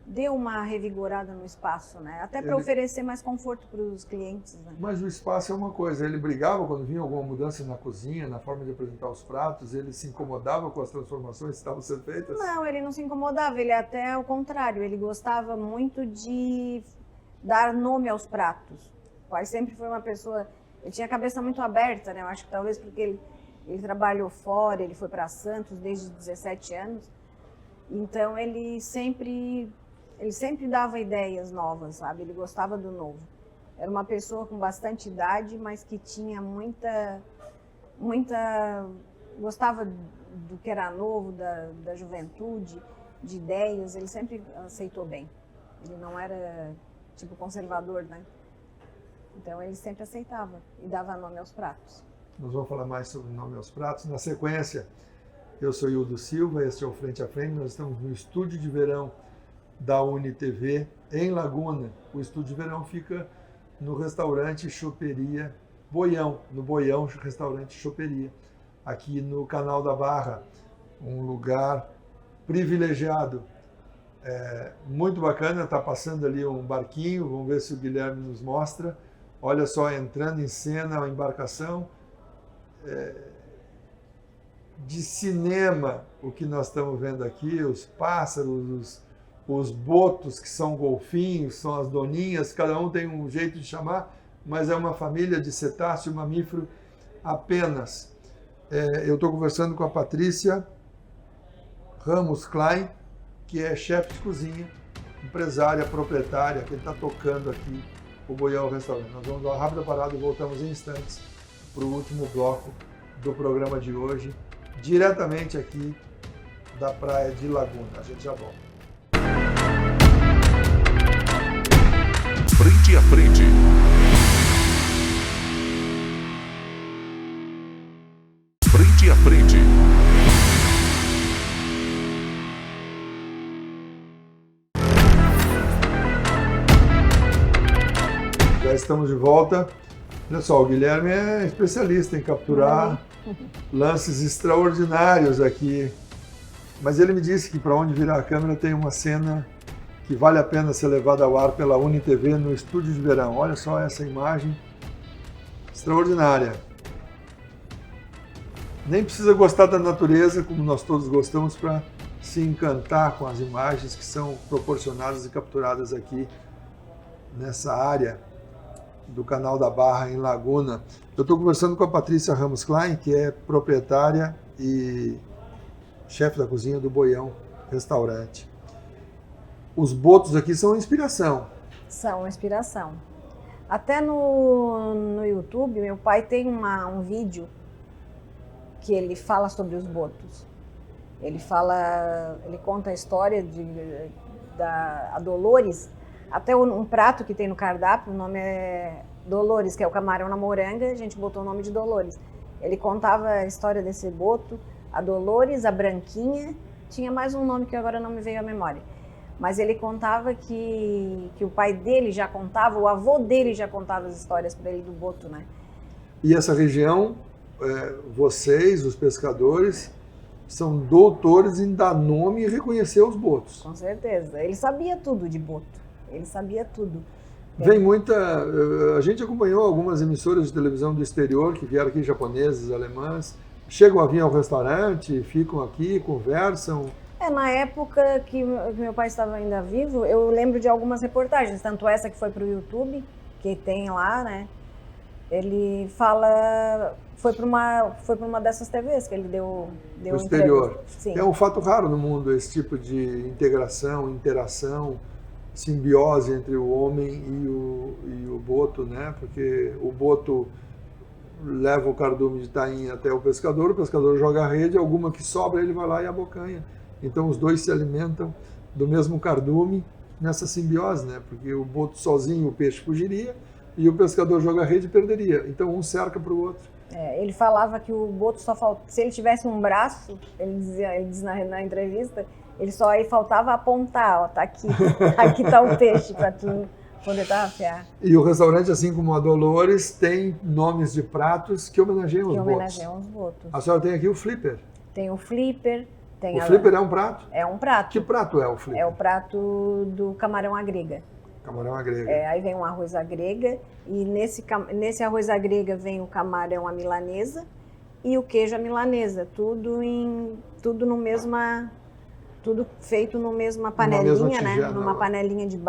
deu uma revigorada no espaço, né? Até para oferecer mais conforto para os clientes, né?
Mas o espaço é uma coisa. Ele brigava quando vinha alguma mudança na cozinha, na forma de apresentar os pratos? Ele se incomodava com as transformações que estavam sendo feitas?
Não, ele não se incomodava. Ele até ao contrário. Ele gostava muito de dar nome aos pratos. O pai sempre foi uma pessoa... Ele tinha a cabeça muito aberta, né? Eu acho que talvez porque ele trabalhou fora, ele foi para Santos desde 17 anos. Então ele sempre dava ideias novas, sabe? Ele gostava do novo. Era uma pessoa com bastante idade, mas que tinha gostava do que era novo, da juventude, de ideias. Ele sempre aceitou bem. Ele não era tipo conservador, né? Então ele sempre aceitava e dava nome aos pratos.
Nós vamos falar mais sobre o nome aos pratos. Na sequência, eu sou Hildo Silva, este é o Frente a Frente. Nós estamos no estúdio de verão da UniTV, em Laguna. O estúdio de verão fica no restaurante Choperia Boião, no Boião Restaurante Choperia, aqui no Canal da Barra, um lugar privilegiado. Muito bacana, está passando ali um barquinho, vamos ver se o Guilherme nos mostra. Olha só, entrando em cena a embarcação de cinema, o que nós estamos vendo aqui, os pássaros, os botos, que são golfinhos, são as doninhas, cada um tem um jeito de chamar, mas é uma família de cetáceo mamífero apenas. Eu estou conversando com a Patrícia Ramos Klein, que é chefe de cozinha, empresária, proprietária, que está tocando aqui o Boião Restaurante. Nós vamos dar uma rápida parada e voltamos em instantes para o último bloco do programa de hoje, diretamente aqui da praia de Laguna. A gente já volta.
Frente a Frente. Frente a Frente.
Já estamos de volta. Olha só, o Guilherme é especialista em capturar lances extraordinários aqui. Mas ele me disse que para onde virar a câmera tem uma cena que vale a pena ser levada ao ar pela UniTV no estúdio de verão. Olha só essa imagem extraordinária. Nem precisa gostar da natureza, como nós todos gostamos, para se encantar com as imagens que são proporcionadas e capturadas aqui nessa área do Canal da Barra, em Laguna. Eu estou conversando com a Patrícia Ramos Klein, que é proprietária e chefe da cozinha do Boião Restaurante. Os botos aqui são inspiração.
São inspiração. Até no YouTube, meu pai tem um vídeo que ele fala sobre os botos. Ele conta a história da Dolores. Até um prato que tem no cardápio, o nome é Dolores, que é o camarão na moranga, a gente botou o nome de Dolores. Ele contava a história desse boto, a Dolores, a Branquinha, tinha mais um nome que agora não me veio à memória. Mas ele contava que o pai dele já contava, o avô dele já contava as histórias para ele do boto, né?
E essa região, vocês, os pescadores, são doutores em dar nome e reconhecer os botos.
Com certeza. Ele sabia tudo de boto. Ele sabia tudo.
Vem muita... A gente acompanhou algumas emissoras de televisão do exterior que vieram aqui, japoneses, alemãs. Chegam a vir ao restaurante, ficam aqui, conversam.
Na época que meu pai estava ainda vivo, eu lembro de algumas reportagens, tanto essa que foi para o YouTube, que tem lá, né? Ele fala... Foi para uma dessas TVs que ele deu
no exterior.
Sim.
É um fato raro no mundo esse tipo de integração, interação, simbiose entre o homem e o boto, né? Porque o boto leva o cardume de tainha até o pescador joga a rede, alguma que sobra ele vai lá e abocanha. Então os dois se alimentam do mesmo cardume nessa simbiose, né? Porque o boto sozinho o peixe fugiria e o pescador joga a rede e perderia. Então um cerca para o outro.
Ele falava que o boto só faltava, se ele tivesse um braço, ele diz na entrevista, ele só aí faltava apontar, ó, tá aqui tá o peixe para tu poder tarrafear.
E o restaurante, assim como a Dolores, tem nomes de pratos que homenageiam os botos.
Que homenageiam os botos.
A senhora tem aqui o flipper.
Tem o flipper.
O flipper é um prato?
É um prato.
Que prato é o flipper?
É o prato do camarão à grega.
Camarão à grega.
Aí vem um arroz à grega e nesse arroz à grega vem o camarão à milanesa e o queijo à milanesa, tudo feito numa mesma panelinha, né? Numa panelinha de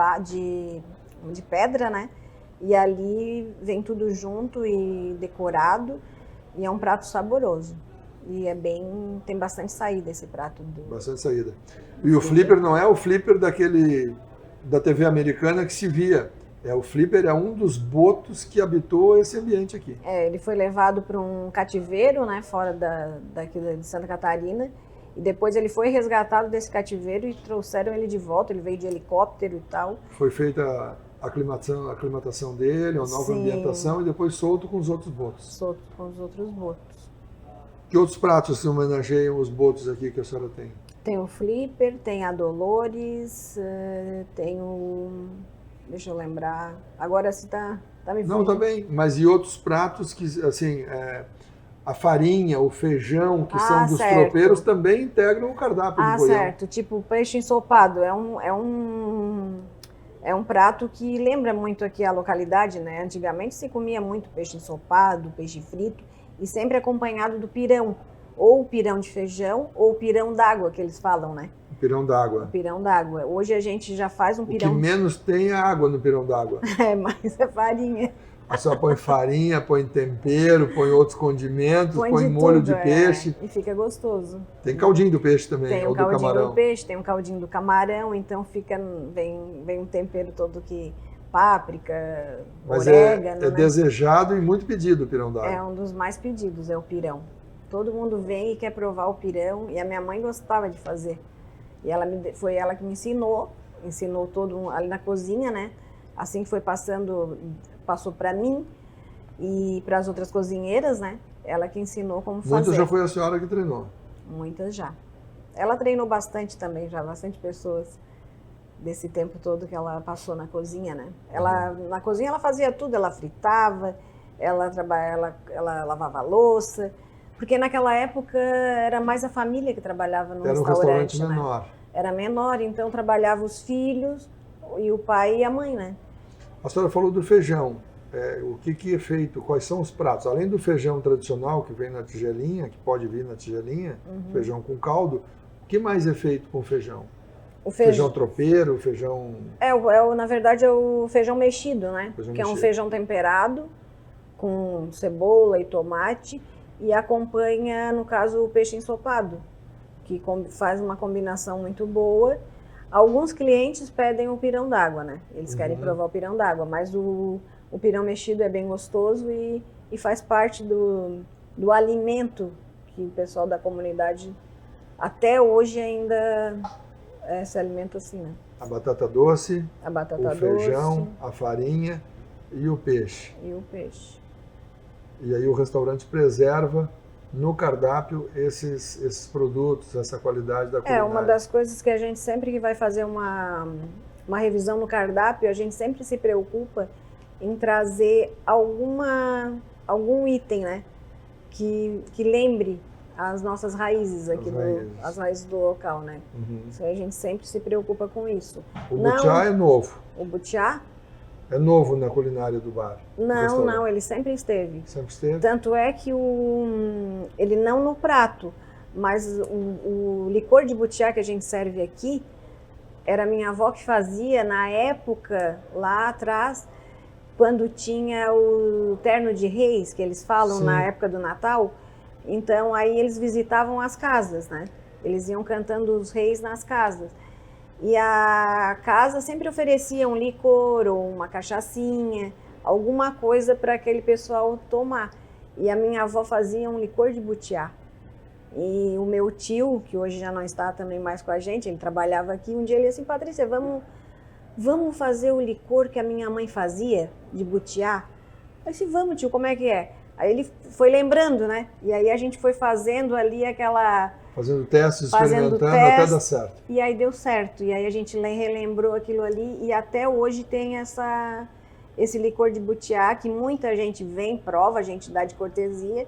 pedra, né? E ali vem tudo junto e decorado e é um prato saboroso. E tem bastante saída esse prato.
Bastante saída. E o flipper não é o flipper da TV americana que se via. O flipper é um dos botos que habitou esse ambiente aqui.
Ele foi levado para um cativeiro, né, fora daqui de Santa Catarina, e depois ele foi resgatado desse cativeiro e trouxeram ele de volta. Ele veio de helicóptero e tal. Foi
feita a aclimatação dele, uma nova ambientação, e depois solto com os outros botos.
Solto com os outros botos.
Que outros pratos se homenageiam os botos aqui que a senhora tem?
Tem o flipper, tem a Dolores, tem o... Deixa eu lembrar. Agora você tá me fugindo.
Não, tá bem. Mas e outros pratos que, assim, a farinha, o feijão, que são dos tropeiros, também integram o cardápio do Goião.
Certo. Tipo, peixe ensopado. É um prato que lembra muito aqui a localidade, né? Antigamente se comia muito peixe ensopado, peixe frito, e sempre acompanhado do pirão. Ou o pirão de feijão, ou o pirão d'água, que eles falam, né?
O pirão d'água.
O pirão d'água. Hoje a gente já faz um pirão...
O que menos tem é água no pirão d'água.
Mas é farinha.
A senhora põe farinha, põe tempero, põe outros condimentos, põe molho de peixe.
E fica gostoso.
Tem caldinho do peixe também,
tem
ou do camarão. Tem
caldinho do peixe, tem um caldinho do camarão, então vem um tempero todo que... Páprica, orégano.
É desejado e muito pedido o pirão d'água.
É um dos mais pedidos, é o pirão. Todo mundo vem e quer provar o pirão, e a minha mãe gostava de fazer. E foi ela que me ensinou todo ali na cozinha, né? Assim que foi passou para mim e para as outras cozinheiras, né? Ela que ensinou como fazer.
Muitas já foi a senhora que treinou?
Muitas já. Ela treinou bastante também, já bastante pessoas desse tempo todo que ela passou na cozinha, né? Na cozinha ela fazia tudo, ela fritava, ela lavava a louça. Porque naquela época era mais a família que trabalhava no restaurante.
Era um restaurante
né?
menor.
Era menor, então trabalhava os filhos, e o pai e a mãe, né?
A senhora falou do feijão. O que é feito? Quais são os pratos? Além do feijão tradicional que vem na tigelinha, que pode vir na tigelinha, feijão com caldo, o que mais é feito com feijão? O feijão tropeiro, feijão...
Na verdade é o feijão mexido, né? É um feijão temperado, com cebola e tomate, e acompanha, no caso, o peixe ensopado, que faz uma combinação muito boa. Alguns clientes pedem o pirão d'água, né? Eles querem provar o pirão d'água, mas o pirão mexido é bem gostoso e faz parte do alimento que o pessoal da comunidade até hoje ainda se alimenta assim, né?
A batata doce, o feijão, a farinha e o peixe. E aí o restaurante preserva no cardápio esses produtos, essa qualidade da culinária.
Uma das coisas que a gente sempre que vai fazer uma revisão no cardápio, a gente sempre se preocupa em trazer algum item, né? Que lembre as nossas raízes aqui, as raízes do local, né? Isso aí a gente sempre se preocupa com isso.
O butiá é novo.
O butiá?
É novo na culinária do bar?
Não, ele sempre esteve.
Sempre esteve?
Tanto é que ele não no prato, mas o licor de butiá que a gente serve aqui, era minha avó que fazia na época, lá atrás, quando tinha o terno de reis, que eles falam na época do Natal. Então aí eles visitavam as casas, né? Eles iam cantando os reis nas casas. E a casa sempre oferecia um licor ou uma cachaçinha, alguma coisa para aquele pessoal tomar. E a minha avó fazia um licor de butiá. E o meu tio, que hoje já não está também mais com a gente, ele trabalhava aqui, um dia ele disse assim, Patrícia, vamos fazer o licor que a minha mãe fazia de butiá? Eu disse, vamos tio, como é que é? Aí ele foi lembrando, né? E aí a gente foi fazendo ali aquela...
Fazendo testes, experimentando, até dar certo.
E aí deu certo. E aí a gente relembrou aquilo ali e até hoje tem esse licor de butiá que muita gente vem, prova, a gente dá de cortesia.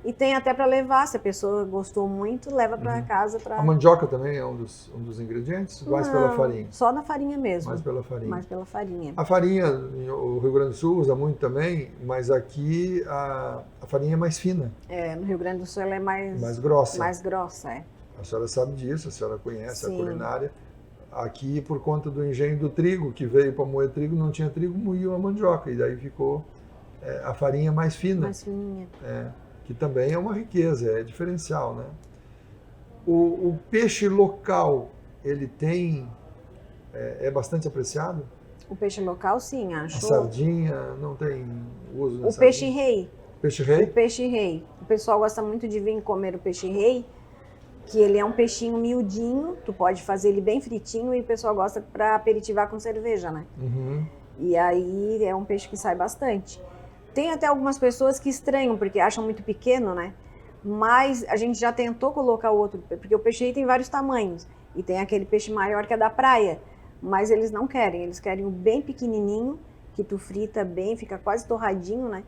E tem até para levar, se a pessoa gostou muito, leva para casa.
A mandioca também é um dos ingredientes? Mais pela farinha?
Só na farinha mesmo.
Mais pela farinha.
Mais pela farinha.
A farinha, o Rio Grande do Sul usa muito também, mas aqui a farinha é mais fina.
No Rio Grande do Sul ela é mais
grossa.
Mais grossa, é.
A senhora sabe disso, a senhora conhece a culinária. Aqui, por conta do engenho do trigo, que veio para moer trigo, não tinha trigo, moía a mandioca. E daí ficou a farinha mais fina.
Mais fininha.
que também é uma riqueza, é diferencial, né? O peixe local, ele tem, é bastante apreciado?
O peixe local, sim,
A
acho.
sardinha não tem uso na
O peixe
sardinha?
rei.
Peixe
O
rei?
peixe rei. O pessoal gosta muito de vir comer o peixe rei, que ele é um peixinho miudinho, tu pode fazer ele bem fritinho e o pessoal gosta para aperitivar com cerveja, né?
Uhum.
E aí é um peixe que sai bastante. Tem até algumas pessoas que estranham, porque acham muito pequeno, né? Mas a gente já tentou colocar outro, porque o peixe rei tem vários tamanhos. E tem aquele peixe maior que é da praia. Mas eles não querem, eles querem o bem pequenininho, que tu frita bem, fica quase torradinho, né?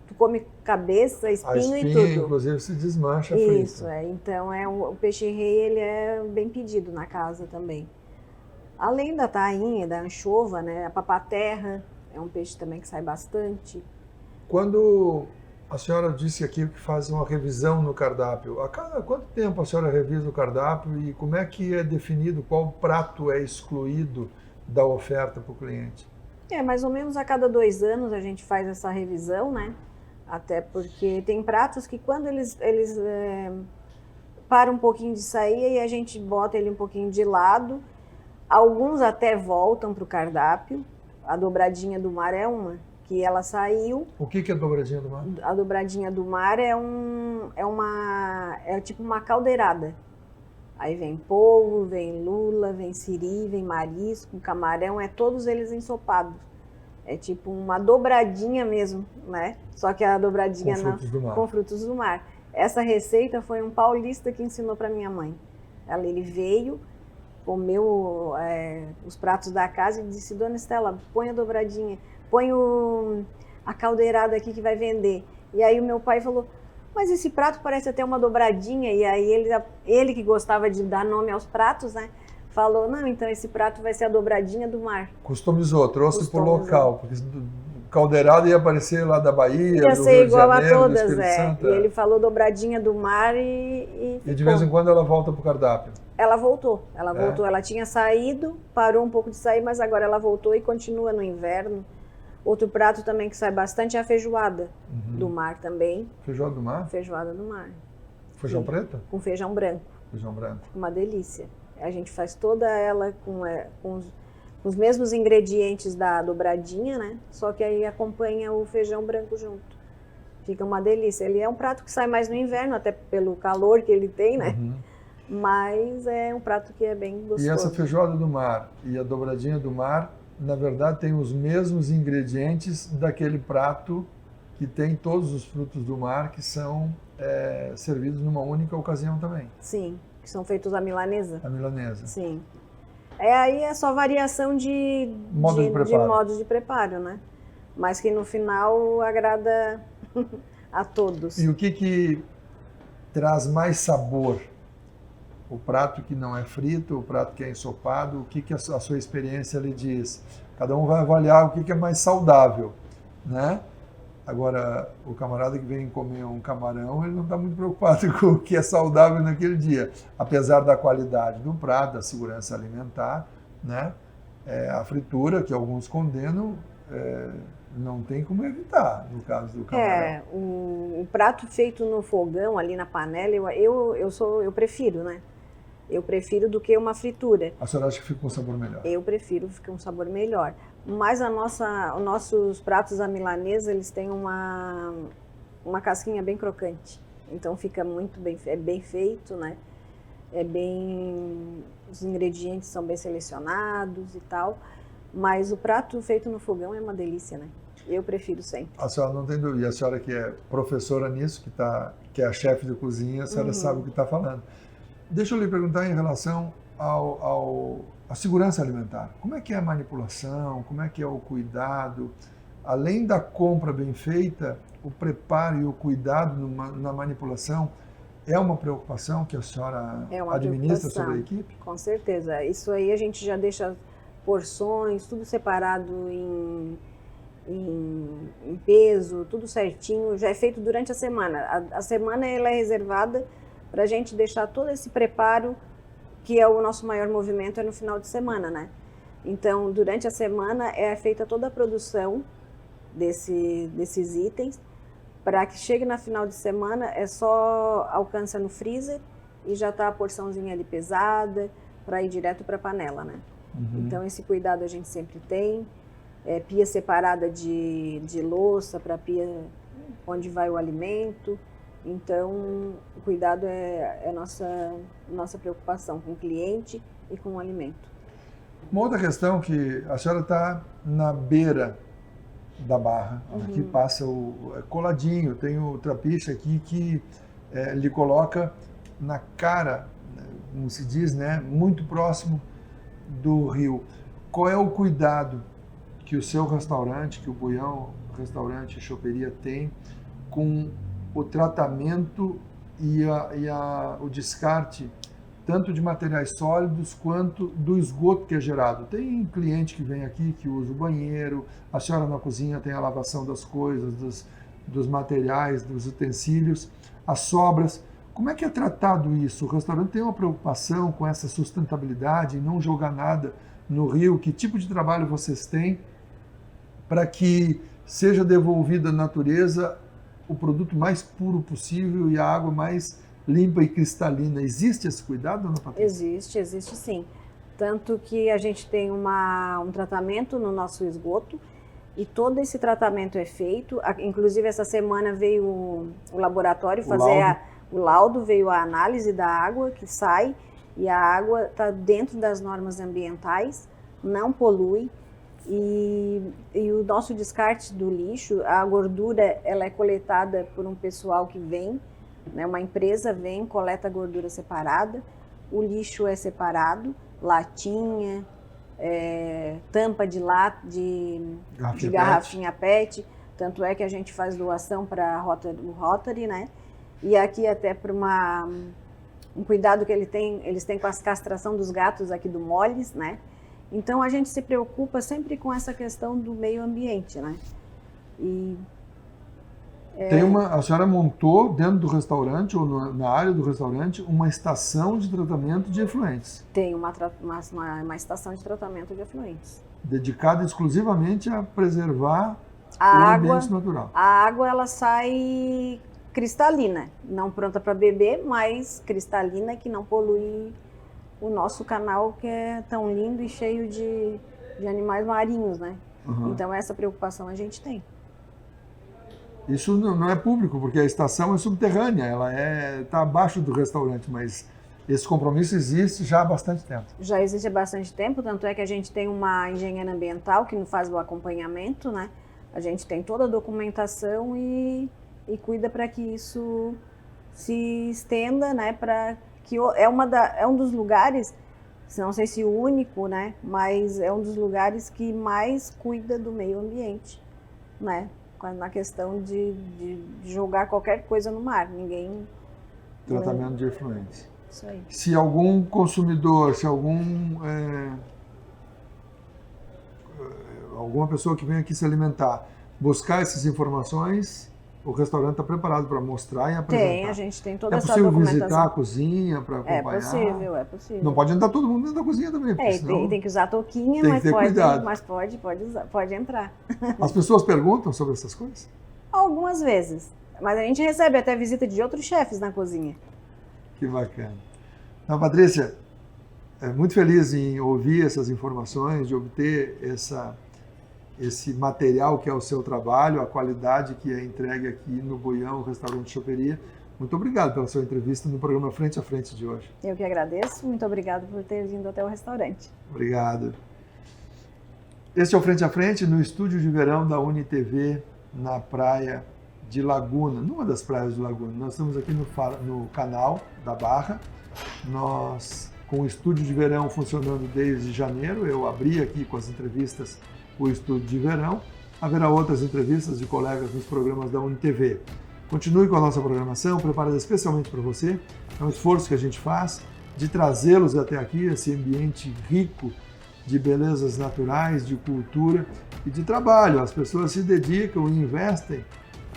Tu come cabeça, espinho e tudo.
Inclusive, se desmancha frito.
Isso, então o peixe rei, ele é bem pedido na casa também. Além da tainha, da anchova, né? A papaterra é um peixe também que sai bastante.
Quando a senhora disse aqui que faz uma revisão no cardápio, a cada quanto tempo a senhora revisa o cardápio e como é que é definido qual prato é excluído da oferta para o cliente?
Mais ou menos a cada 2 anos a gente faz essa revisão, né? Até porque tem pratos que quando eles param um pouquinho de sair e a gente bota ele um pouquinho de lado. Alguns até voltam para o cardápio. A dobradinha do mar é uma, que ela saiu.
O que é dobradinha do mar?
A dobradinha do mar é tipo uma caldeirada. Aí vem polvo, vem lula, vem siri, vem marisco, camarão, todos eles ensopados. É tipo uma dobradinha mesmo, né? Só que a dobradinha com frutos do mar. Essa receita foi um paulista que ensinou para minha mãe. Ele veio, comeu os pratos da casa e disse: Dona Estela, põe a dobradinha, põe a caldeirada aqui que vai vender. E aí o meu pai falou: mas esse prato parece até uma dobradinha. E aí ele que gostava de dar nome aos pratos, né? Falou: não, então esse prato vai ser a dobradinha do mar.
Customizou, trouxe para o local, porque caldeirada ia aparecer lá da Bahia,
ia
do
ser
Rio
igual
de Janeiro,
a
do
todas,
Espírito Santo.
E ele falou dobradinha do mar e
de vez em quando ela volta para o cardápio.
Ela voltou, ela tinha saído, parou um pouco de sair, mas agora ela voltou e continua no inverno. Outro prato também que sai bastante é a feijoada do mar também.
Feijoada do mar?
Feijoada do mar.
Feijão preto?
Com feijão branco.
Feijão branco.
Uma delícia. A gente faz toda ela com os mesmos ingredientes da dobradinha, né? Só que aí acompanha o feijão branco junto. Fica uma delícia. Ele é um prato que sai mais no inverno, até pelo calor que ele tem, né?
Uhum.
Mas é um prato que é bem gostoso.
E essa feijoada do mar e a dobradinha do mar, na verdade, tem os mesmos ingredientes daquele prato que tem todos os frutos do mar que são servidos numa única ocasião também.
Sim, que são feitos à milanesa.
A milanesa.
Sim. Aí é só variação de modos de preparo, né? Mas que no final agrada a todos.
E o que traz mais sabor? O prato que não é frito, o prato que é ensopado, o que a sua experiência lhe diz? Cada um vai avaliar o que é mais saudável, né? Agora, o camarada que vem comer um camarão, ele não está muito preocupado com o que é saudável naquele dia. Apesar da qualidade do prato, da segurança alimentar, né? A fritura, que alguns condenam, não tem como evitar, no caso do camarão.
O prato feito no fogão, ali na panela, eu prefiro, né? Eu prefiro do que uma fritura.
A senhora acha que fica com um sabor melhor?
Eu prefiro ficar um sabor melhor. Mas os nossos pratos à milanesa, eles têm uma casquinha bem crocante. Então fica muito bem, é bem feito, né? Os ingredientes são bem selecionados e tal. Mas o prato feito no fogão é uma delícia, né? Eu prefiro sempre.
A senhora não tem dúvida. E a senhora que é professora nisso, que é a chefe de cozinha, a senhora sabe o que está falando. Deixa eu lhe perguntar em relação à segurança alimentar. Como é que é a manipulação? Como é que é o cuidado? Além da compra bem feita, o preparo e o cuidado na manipulação é uma preocupação que a senhora administra sobre a equipe?
Com certeza. Isso aí a gente já deixa porções, tudo separado em peso, tudo certinho. Já é feito durante a semana. A semana ela é reservada para a gente deixar todo esse preparo, que é o nosso maior movimento, no final de semana, né? Então, durante a semana é feita toda a produção desses itens, para que chegue na final de semana, é só alcança no freezer e já está a porçãozinha ali pesada para ir direto para a panela, né? Então esse cuidado a gente sempre tem. Pia separada de louça para pia onde vai o alimento. Então o cuidado é nossa preocupação com o cliente e com o alimento.
Uma outra questão que a senhora está na beira da barra, aqui passa coladinho, tem o trapiche aqui que lhe coloca na cara, como se diz, né, muito próximo do rio. Qual é o cuidado que o seu restaurante, que o Buião Restaurante e Choperia tem com o tratamento e o descarte tanto de materiais sólidos quanto do esgoto que é gerado? Tem cliente que vem aqui que usa o banheiro, a senhora na cozinha tem a lavação das coisas, dos materiais, dos utensílios, as sobras. Como é que é tratado isso? O restaurante tem uma preocupação com essa sustentabilidade e não jogar nada no rio? Que tipo de trabalho vocês têm para que seja devolvida à natureza o produto mais puro possível e a água mais limpa e cristalina? Existe esse cuidado, dona Patrícia?
Existe sim. Tanto que a gente tem um tratamento no nosso esgoto e todo esse tratamento é feito. Inclusive essa semana veio o laboratório fazer o laudo, veio a análise da água que sai e a água está dentro das normas ambientais, não polui. E o nosso descarte do lixo, a gordura, ela é coletada por um pessoal que vem, né, uma empresa vem, coleta a gordura separada, o lixo é separado, latinha, tampa de garrafinha PET, tanto é que a gente faz doação para o Rotary, né? E aqui até para um cuidado que eles têm com a castração dos gatos aqui do Moles, né? Então a gente se preocupa sempre com essa questão do meio ambiente, né?
A senhora montou dentro do restaurante ou na área do restaurante uma estação de tratamento de efluentes.
Tem uma estação de tratamento de efluentes.
Dedicada exclusivamente a preservar o ambiente natural.
A água ela sai cristalina, não pronta para beber, mas cristalina, que não polui o nosso canal, que é tão lindo e cheio de animais marinhos, né? Então essa preocupação a gente tem.
Isso não é público, porque a estação é subterrânea, ela está abaixo do restaurante, mas esse compromisso existe já há bastante tempo.
Já existe há bastante tempo, tanto é que a gente tem uma engenheira ambiental que nos faz o acompanhamento, né? A gente tem toda a documentação e cuida para que isso se estenda, né? É um dos lugares, não sei se o único, né? Mas é um dos lugares que mais cuida do meio ambiente, né? Na questão de jogar qualquer coisa no mar, ninguém...
Tratamento de efluentes.
Isso aí.
Se algum consumidor, alguma pessoa que vem aqui se alimentar, buscar essas informações, o restaurante está preparado para mostrar e apresentar.
A gente tem toda essa documentação.
É possível visitar a cozinha para acompanhar?
É possível.
Não pode entrar todo mundo dentro da cozinha também, porque senão...
tem que usar a touquinha, mas pode entrar.
As pessoas perguntam sobre essas coisas?
Algumas vezes, mas a gente recebe até visita de outros chefes na cozinha.
Que bacana. Então, Patrícia, muito feliz em ouvir essas informações, de obter esse material que é o seu trabalho, a qualidade que é entregue aqui no Buião Restaurante Choperia. Muito obrigado pela sua entrevista no programa Frente a Frente de hoje.
Eu que agradeço, muito obrigado por ter vindo até o restaurante.
Obrigado. Este é o Frente a Frente no estúdio de verão da UniTV, na praia de Laguna, numa das praias de Laguna. Nós estamos aqui no canal da Barra, nós com o estúdio de verão funcionando desde janeiro. Eu abri aqui com as entrevistas o estúdio de verão. Haverá outras entrevistas de colegas nos programas da UniTV. Continue com a nossa programação, preparada especialmente para você. É um esforço que a gente faz de trazê-los até aqui, esse ambiente rico de belezas naturais, de cultura e de trabalho. As pessoas se dedicam e investem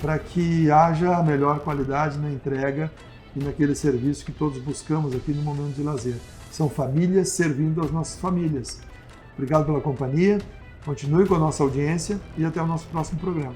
para que haja a melhor qualidade na entrega e naquele serviço que todos buscamos aqui no momento de lazer. São famílias servindo as nossas famílias. Obrigado pela companhia. Continue com a nossa audiência e até o nosso próximo programa.